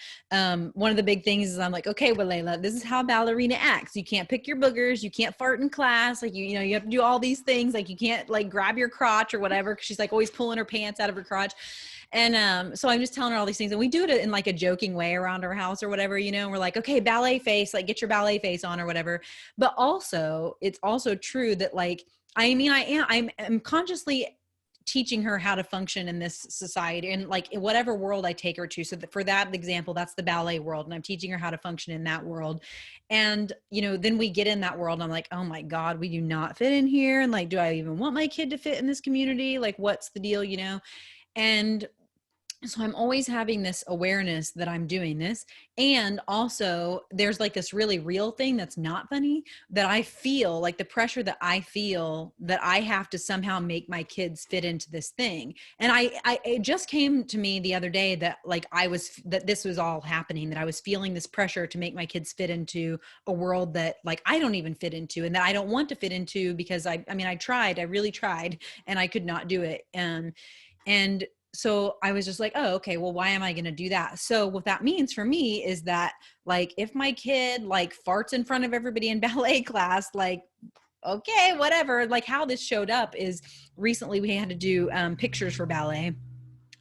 one of the big things is I'm like, okay, well, Layla, this is how ballerina acts. You can't pick your boogers. You can't fart in class. Like, you know, you have to do all these things. Like you can't like grab your crotch or whatever. Cause she's like always pulling her pants out of her crotch. And so I'm just telling her all these things, and we do it in like a joking way around our house or whatever, you know, we're like, okay, ballet face, like get your ballet face on or whatever. But also it's also true that like, I mean, I'm consciously teaching her how to function in this society and like in whatever world I take her to. So that for that example, that's the ballet world. And I'm teaching her how to function in that world. And, you know, then we get in that world and I'm like, oh my God, we do not fit in here. And like, do I even want my kid to fit in this community? Like, what's the deal, you know? And so I'm always having this awareness that I'm doing this. And also there's like this really real thing that's not funny, that I feel like the pressure that I feel that I have to somehow make my kids fit into this thing. And it just came to me the other day that like that this was all happening, that I was feeling this pressure to make my kids fit into a world that like I don't even fit into, and that I don't want to fit into, because I really tried and I could not do it. And so I was just like, oh, okay, well, why am I going to do that? So what that means for me is that like, if my kid like farts in front of everybody in ballet class, like, okay, whatever. Like how this showed up is recently we had to do pictures for ballet.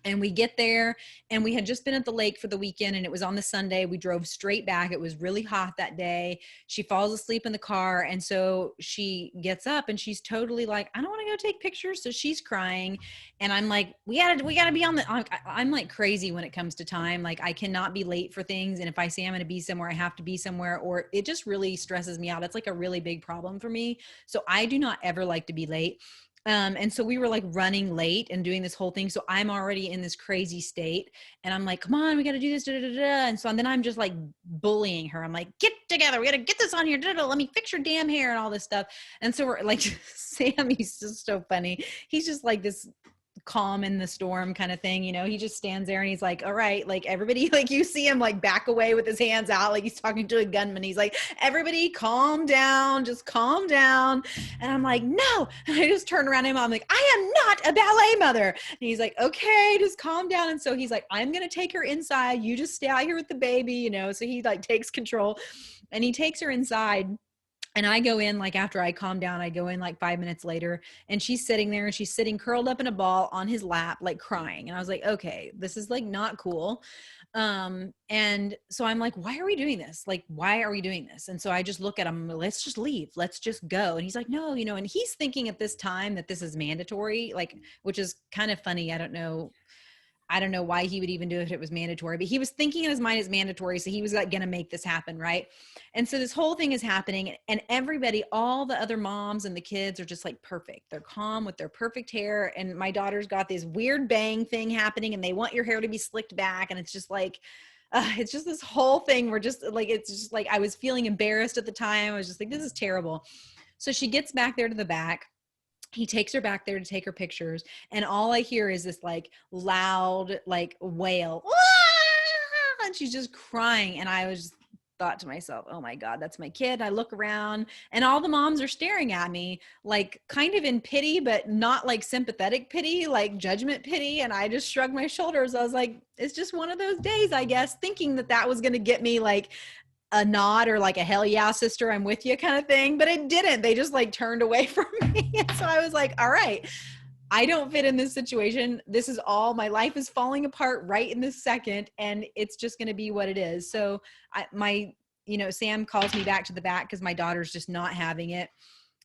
And we get there and we had just been at the lake for the weekend, and it was on the Sunday. We drove straight back. It was really hot that day. She falls asleep in the car. And so she gets up and she's totally like, I don't want to go take pictures. So she's crying. And I'm like, we gotta be on I'm like crazy when it comes to time. Like I cannot be late for things. And if I say I'm going to be somewhere, I have to be somewhere, or it just really stresses me out. It's like a really big problem for me. So I do not ever like to be late. And so we were like running late and doing this whole thing. So I'm already in this crazy state and I'm like, come on, we got to do this. Da, da, da, da. And so then I'm just like bullying her. I'm like, get together. We got to get this on here. Da, da, da. Let me fix your damn hair and all this stuff. And so we're like, Sam, he's just so funny. He's just like this calm in the storm kind of thing, you know. He just stands there and he's like, all right, like everybody, like you see him like back away with his hands out like he's talking to a gunman. He's like, everybody calm down, just calm down. And I'm like, no. And I just turned around to him, I'm like, I am not a ballet mother. And he's like, okay, just calm down. And so he's like, I'm gonna take her inside, you just stay out here with the baby, you know. So he like takes control and he takes her inside. And I go in, like after I calm down, I go in like 5 minutes later and she's sitting there and she's sitting curled up in a ball on his lap, like crying. And I was like, okay, this is like not cool. And so I'm like, why are we doing this? Like, why are we doing this? And so I just look at him, let's just leave. Let's just go. And he's like, no, you know, and he's thinking at this time that this is mandatory, like, which is kind of funny. I don't know why he would even do it if it was mandatory, but he was thinking in his mind it's mandatory. So he was like going to make this happen. Right. And so this whole thing is happening and everybody, all the other moms and the kids are just like perfect. They're calm with their perfect hair. And my daughter's got this weird bang thing happening and they want your hair to be slicked back. And it's just like, it's just this whole thing where just like, it's just like, I was feeling embarrassed at the time. I was just like, this is terrible. So she gets back there to the back. He takes her back there to take her pictures. And all I hear is this like loud, like wail. And she's just crying. And I was just thought to myself, oh my God, that's my kid. I look around and all the moms are staring at me, like kind of in pity, but not like sympathetic pity, like judgment pity. And I just shrugged my shoulders. I was like, it's just one of those days, I guess, thinking that that was going to get me like a nod or like a hell yeah, sister, I'm with you kind of thing. But it didn't. They just like turned away from me. And so I was like, all right, I don't fit in this situation. This is all, my life is falling apart right in this second, and it's just going to be what it is. So Sam calls me back to the back because my daughter's just not having it.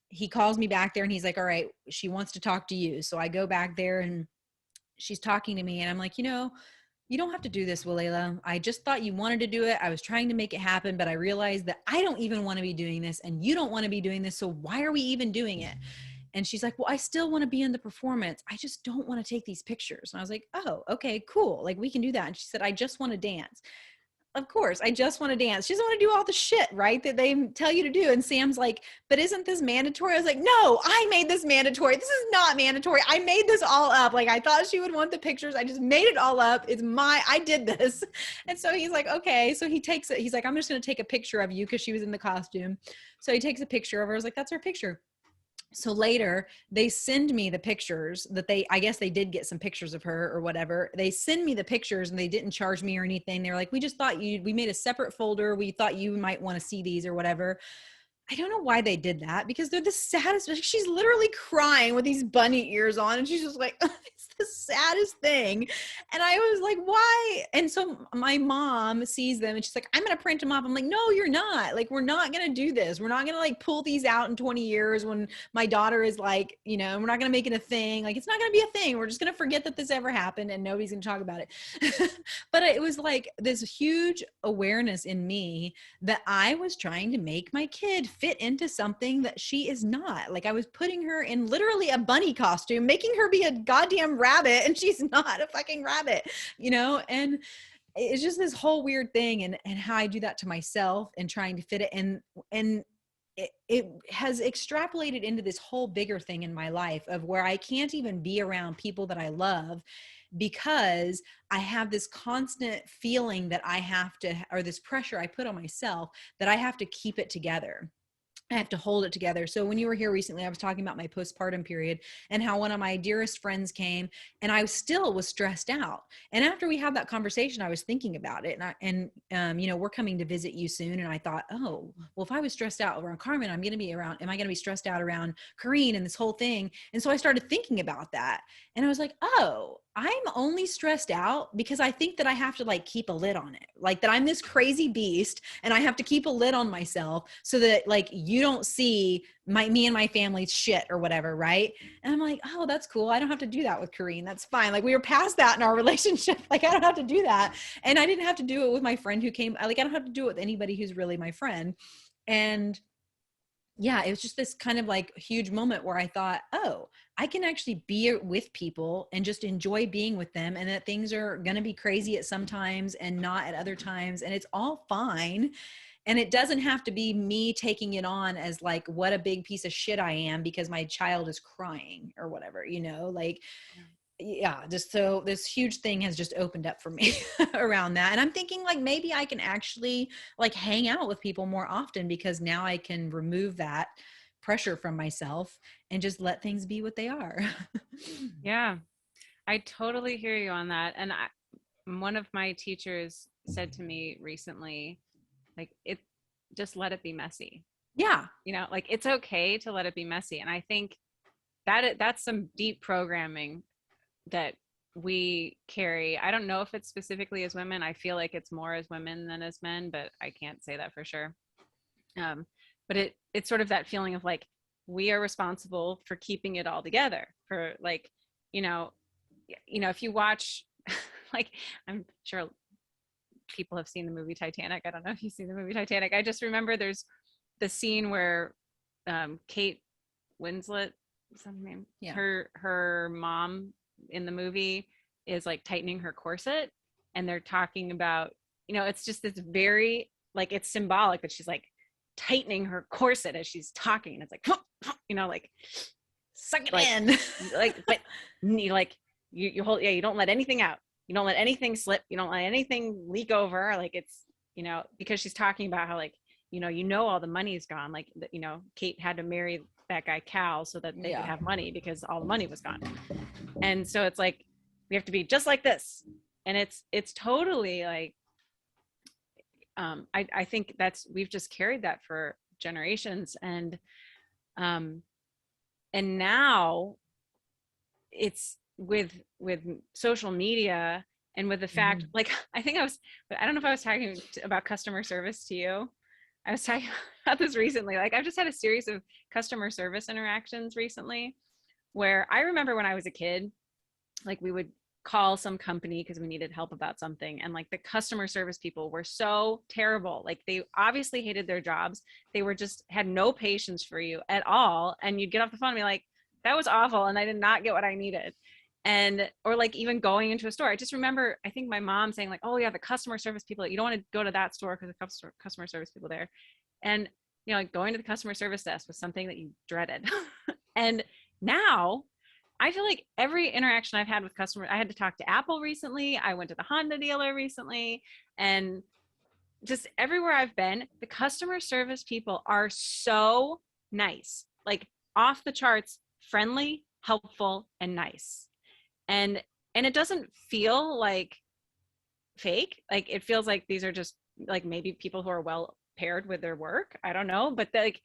He calls me back there and he's like, all right, she wants to talk to you. So I go back there and she's talking to me and I'm like, you don't have to do this, Wilela. I just thought you wanted to do it. I was trying to make it happen, but I realized that I don't even want to be doing this and you don't want to be doing this. So why are we even doing it? And she's like, well, I still want to be in the performance. I just don't want to take these pictures. And I was like, oh, okay, cool. Like we can do that. And she said, I just want to dance. Of course, I just want to dance. She doesn't want to do all the shit, right, that they tell you to do. And Sam's like, but isn't this mandatory? I was like, no, I made this mandatory. This is not mandatory. I made this all up. Like, I thought she would want the pictures. I just made it all up. I did this. And so he's like, okay. So he takes it. He's like, I'm just going to take a picture of you because she was in the costume. So he takes a picture of her. I was like, that's her picture. So later they send me the pictures that I guess they did get some pictures of her or whatever. They send me the pictures and they didn't charge me or anything. They're like, we just thought we made a separate folder. We thought you might want to see these or whatever. I don't know why they did that because they're the saddest. She's literally crying with these bunny ears on and she's just like, it's the saddest thing. And I was like, why? And so my mom sees them and she's like, I'm going to print them off. I'm like, no, you're not. Like, we're not going to do this. We're not going to like pull these out in 20 years when my daughter is like, we're not going to make it a thing. Like, it's not going to be a thing. We're just going to forget that this ever happened and nobody's going to talk about it. But it was like this huge awareness in me that I was trying to make my kid fit into something that she is not. Like, I was putting her in literally a bunny costume, making her be a goddamn rabbit, and she's not a fucking rabbit, and it's just this whole weird thing, and how I do that to myself and trying to fit it. And it has extrapolated into this whole bigger thing in my life of where I can't even be around people that I love because I have this constant feeling that I have to, or this pressure I put on myself that I have to keep it together. I have to hold it together. So when you were here recently, I was talking about my postpartum period and how one of my dearest friends came and I still was stressed out. And after we had that conversation, I was thinking about it we're coming to visit you soon. And I thought, oh, well, if I was stressed out around Carmen, am I going to be stressed out around Kareen and this whole thing? And so I started thinking about that and I was like, oh, I'm only stressed out because I think that I have to like keep a lid on it. Like that I'm this crazy beast and I have to keep a lid on myself so that like you don't see me and my family's shit or whatever. Right. And I'm like, oh, that's cool. I don't have to do that with Kareen. That's fine. Like we were past that in our relationship. Like I don't have to do that. And I didn't have to do it with my friend who came. Like I don't have to do it with anybody who's really my friend. And yeah, it was just this kind of like huge moment where I thought, oh, I can actually be with people and just enjoy being with them, and that things are going to be crazy at some times and not at other times. And it's all fine. And it doesn't have to be me taking it on as like, what a big piece of shit I am because my child is crying or whatever, like, yeah, just so this huge thing has just opened up for me around that. And I'm thinking like, maybe I can actually like hang out with people more often because now I can remove that pressure from myself and just let things be what they are. Yeah, I totally hear you on that. And one of my teachers said to me recently, like, just let it be messy. Yeah. Like it's okay to let it be messy. And I think that's some deep programming that we carry. I don't know if it's specifically as women. I feel like it's more as women than as men, but I can't say that for sure. But it's sort of that feeling of like, we are responsible for keeping it all together, for like, if you watch, like, I'm sure people have seen the movie Titanic. I don't know if you've seen the movie Titanic. I just remember there's the scene where Kate Winslet, some name, yeah, her mom in the movie is like tightening her corset, and they're talking about, it's just this very like, it's symbolic that she's like tightening her corset as she's talking, and it's like, like suck it like, in, like, but you hold, yeah, you don't let anything out, you don't let anything slip, you don't let anything leak over, like it's, because she's talking about how like, all the money's gone, like, Kate had to marry that guy Cal so that they could have money because all the money was gone. And so it's like, we have to be just like this. And it's totally like, I think we've just carried that for generations. And now it's with social media and with the fact, like, I don't know if I was talking about customer service to you. I was talking about this recently. Like, I've just had a series of customer service interactions recently where I remember when I was a kid, like, we would call some company because we needed help about something, and like the customer service people were so terrible. Like, they obviously hated their jobs. They were just had no patience for you at all, and you'd get off the phone and be like, that was awful and I did not get what I needed. And or like even going into a store, I just remember, I think my mom saying like, oh yeah, the customer service people, you don't want to go to that store because the customer service people there. And like going to the customer service desk was something that you dreaded. And now I feel like every interaction I've had with customers, I had to talk to Apple recently. I went to the Honda dealer recently, and just everywhere I've been, the customer service people are so nice, like off the charts, friendly, helpful, and nice. And it doesn't feel like fake. Like, it feels like these are just like maybe people who are well paired with their work. I don't know, but like,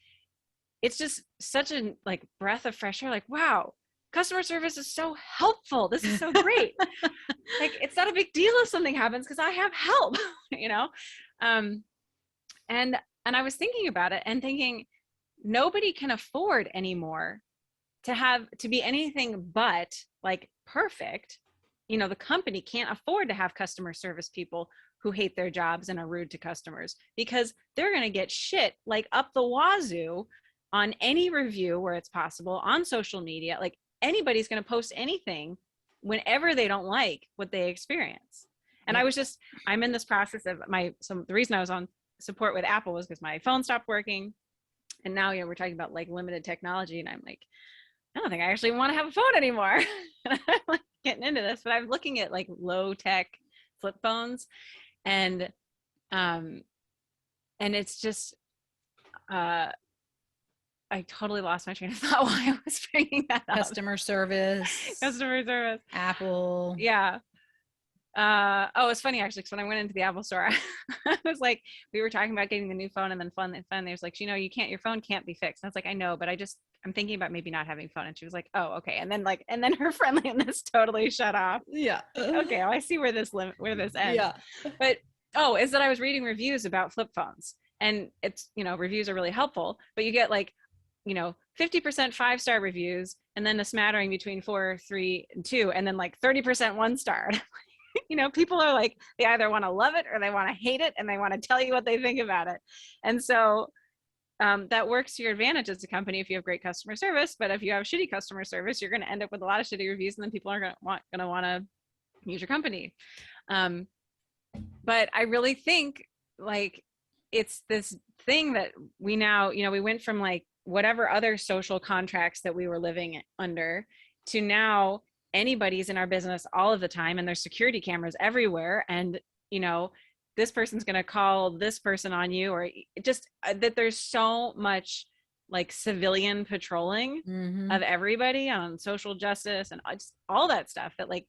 it's just such a like breath of fresh air. Like, wow, customer service is so helpful. This is so great. Like, it's not a big deal if something happens because I have help, you know? And I was thinking about it and thinking, nobody can afford anymore to be anything but like perfect. The company can't afford to have customer service people who hate their jobs and are rude to customers, because they're going to get shit like up the wazoo on any review where it's possible, on social media. Like, anybody's going to post anything whenever they don't like what they experience. And I'm in this process of the reason I was on support with Apple was because my phone stopped working. And now, we're talking about like limited technology. And I'm like, I don't think I actually want to have a phone anymore. And I'm like getting into this, but I'm looking at like low tech flip phones, and it's just, I totally lost my train of thought while I was bringing that up. Customer service, Apple. Yeah. It's funny actually, because when I went into the Apple store, I was like, we were talking about getting the new phone, and then there's like, your phone can't be fixed. And I was like, I know, but I'm thinking about maybe not having a phone. And she was like, oh, okay. And then her friendliness totally shut off. Yeah. Okay. Well, I see where this ends. Yeah. But is that I was reading reviews about flip phones, and it's, reviews are really helpful, but you get like, 50% 5-star reviews, and then a smattering between 4, 3, and 2, and then like 30% 1-star. People are like, they either want to love it or they want to hate it, and they want to tell you what they think about it. And so that works to your advantage as a company if you have great customer service. But if you have shitty customer service, you're going to end up with a lot of shitty reviews, and then people are going to want to use your company. But I really think like it's this thing that we now, we went from like whatever other social contracts that we were living under to now anybody's in our business all of the time, and there's security cameras everywhere, and this person's going to call this person on you, or just that there's so much like civilian patrolling of everybody on social justice and just all that stuff, that like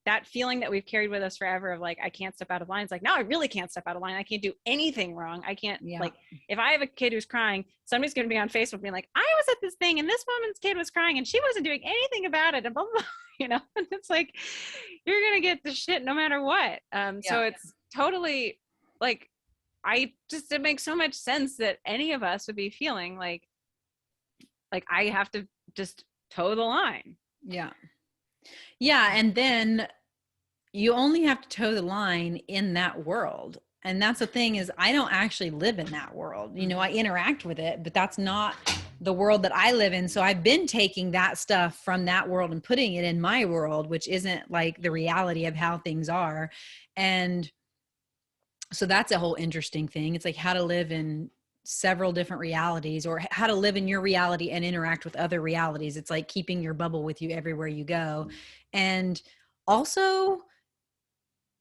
that feeling that we've carried with us forever of like, I can't step out of line. It's like, now I really can't step out of line. I can't do anything wrong. I can't, like, if I have a kid who's crying, somebody's going to be on Facebook being like, I was at this thing and this woman's kid was crying and she wasn't doing anything about it, and blah, blah, blah, and it's like, you're going to get the shit no matter what. So it's totally like, it makes so much sense that any of us would be feeling like I have to just toe the line. Yeah. Yeah. And then you only have to toe the line in that world. And that's the thing, is I don't actually live in that world. I interact with it, but that's not the world that I live in. So I've been taking that stuff from that world and putting it in my world, which isn't like the reality of how things are. And so that's a whole interesting thing. It's like how to live in several different realities, or how to live in your reality and interact with other realities. It's like keeping your bubble with you everywhere you go. And also,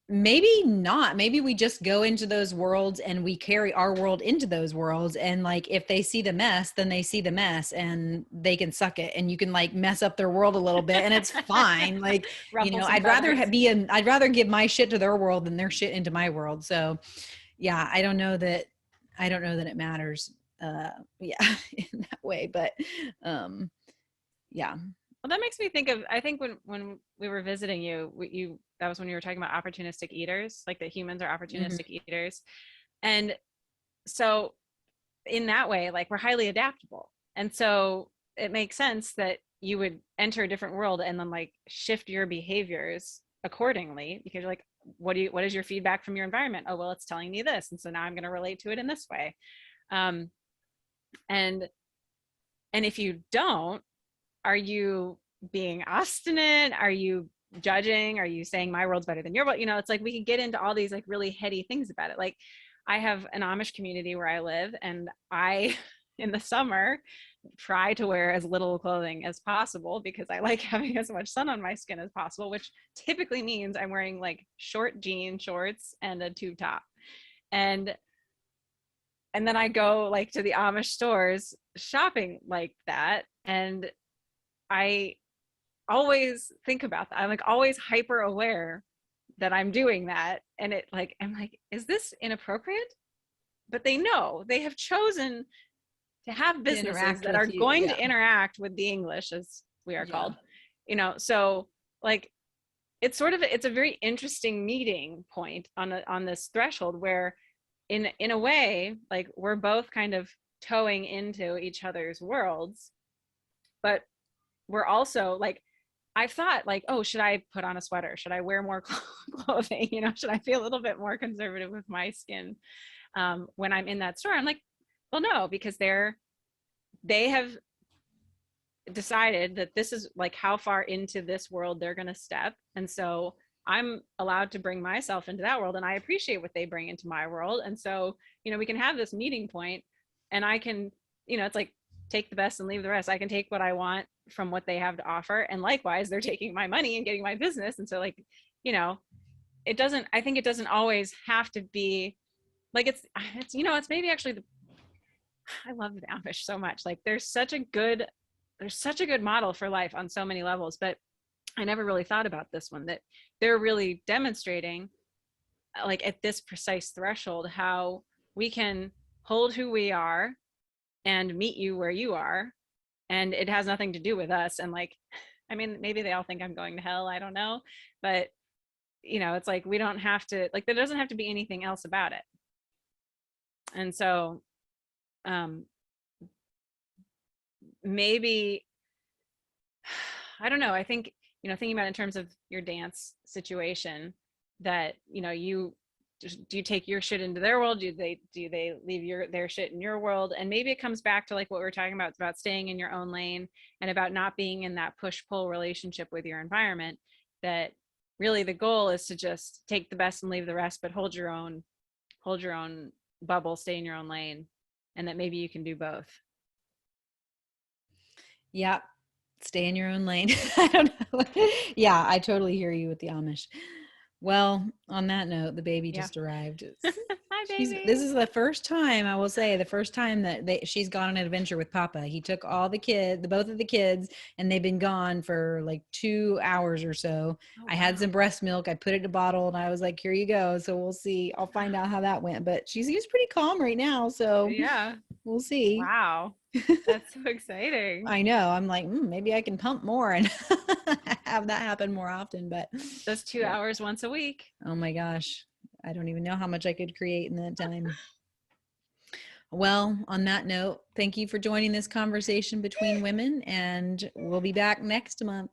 maybe not. Maybe we just go into those worlds and we carry our world into those worlds. And like, if they see the mess, then they see the mess and they can suck it, and you can like mess up their world a little bit and it's fine. Like, I'd rather give my shit to their world than their shit into my world. So yeah, I don't know that it matters. In that way, but yeah. Well, that makes me think of, I think when we were visiting you, that was when you were talking about opportunistic eaters, like that humans are Mm-hmm. opportunistic eaters. And so in that way, like we're highly adaptable. And so it makes sense that you would enter a different world and then like shift your behaviors accordingly, because you're like, what is your feedback from your environment? Oh, well, it's telling me this. And so now I'm going to relate to it in this way. Um, and, and if you don't, are you being obstinate? Are you judging? Are you saying my world's better than your world? You know, it's like we could get into all these like really heady things about it. Like I have an Amish community where I live, and I in the summer try to wear as little clothing as possible because I like having as much sun on my skin as possible, which typically means I'm wearing like short jean shorts and a tube top. And and then I go like to the Amish stores shopping like that, and I always think about that. I'm like always hyper aware that I'm doing that. And it like, I'm like, is this inappropriate? But they know they have chosen to have To businesses interact that are with you. going Yeah. to interact with the English, as we are Yeah. called, you know, so like it's sort of, it's a very interesting meeting point on this threshold where in a way, like we're both kind of towing into each other's worlds, but we're also like, I've thought like, oh, should I put on a sweater? Should I wear more clothing? You know, should I be a little bit more conservative with my skin when I'm in that store? I'm like, well, no, because they have decided that this is like how far into this world they're going to step. And so I'm allowed to bring myself into that world, and I appreciate what they bring into my world. And so, you know, we can have this meeting point, and I can, you know, it's like take the best and leave the rest. I can take what I want from what they have to offer. And likewise, they're taking my money and getting my business. And so like, you know, it doesn't, I think it doesn't always have to be like, it's, you know, it's maybe actually I love the Amish so much. Like there's such a good model for life on so many levels, but I never really thought about this one, that they're really demonstrating like at this precise threshold how we can hold who we are and meet you where you are, and it has nothing to do with us. And like, I mean, maybe they all think I'm going to hell, I don't know, but you know, it's like we don't have to, like there doesn't have to be anything else about it. And so um maybe I don't know, I think, you know, thinking about it in terms of your dance situation, that you know, you just, do you take your shit into their world, do they leave their shit in your world? And maybe it comes back to like what we were talking about, it's about staying in your own lane and about not being in that push pull relationship with your environment, that really the goal is to just take the best and leave the rest, but hold your own bubble, stay in your own lane, and that maybe you can do both. Yeah. Stay in your own lane. I don't know. Yeah, I totally hear you with the Amish. Well, on that note, the baby Yeah. just arrived. Hi, This baby. is the first time, I will say, the first time that she's gone on an adventure with Papa. He took all the kids, both of the kids, and they've been gone for like 2 hours or so. Oh, I had wow. some breast milk. I put it in a bottle and I was like, here you go. So we'll see. I'll find out how that went. But she seems pretty calm right now. So Yeah. we'll see. Wow. That's so exciting. I know. I'm like, maybe I can pump more and have that happen more often. But That's two yeah. hours once a week. Oh my gosh. I don't even know how much I could create in that time. Well, on that note, thank you for joining this conversation between women, and we'll be back next month.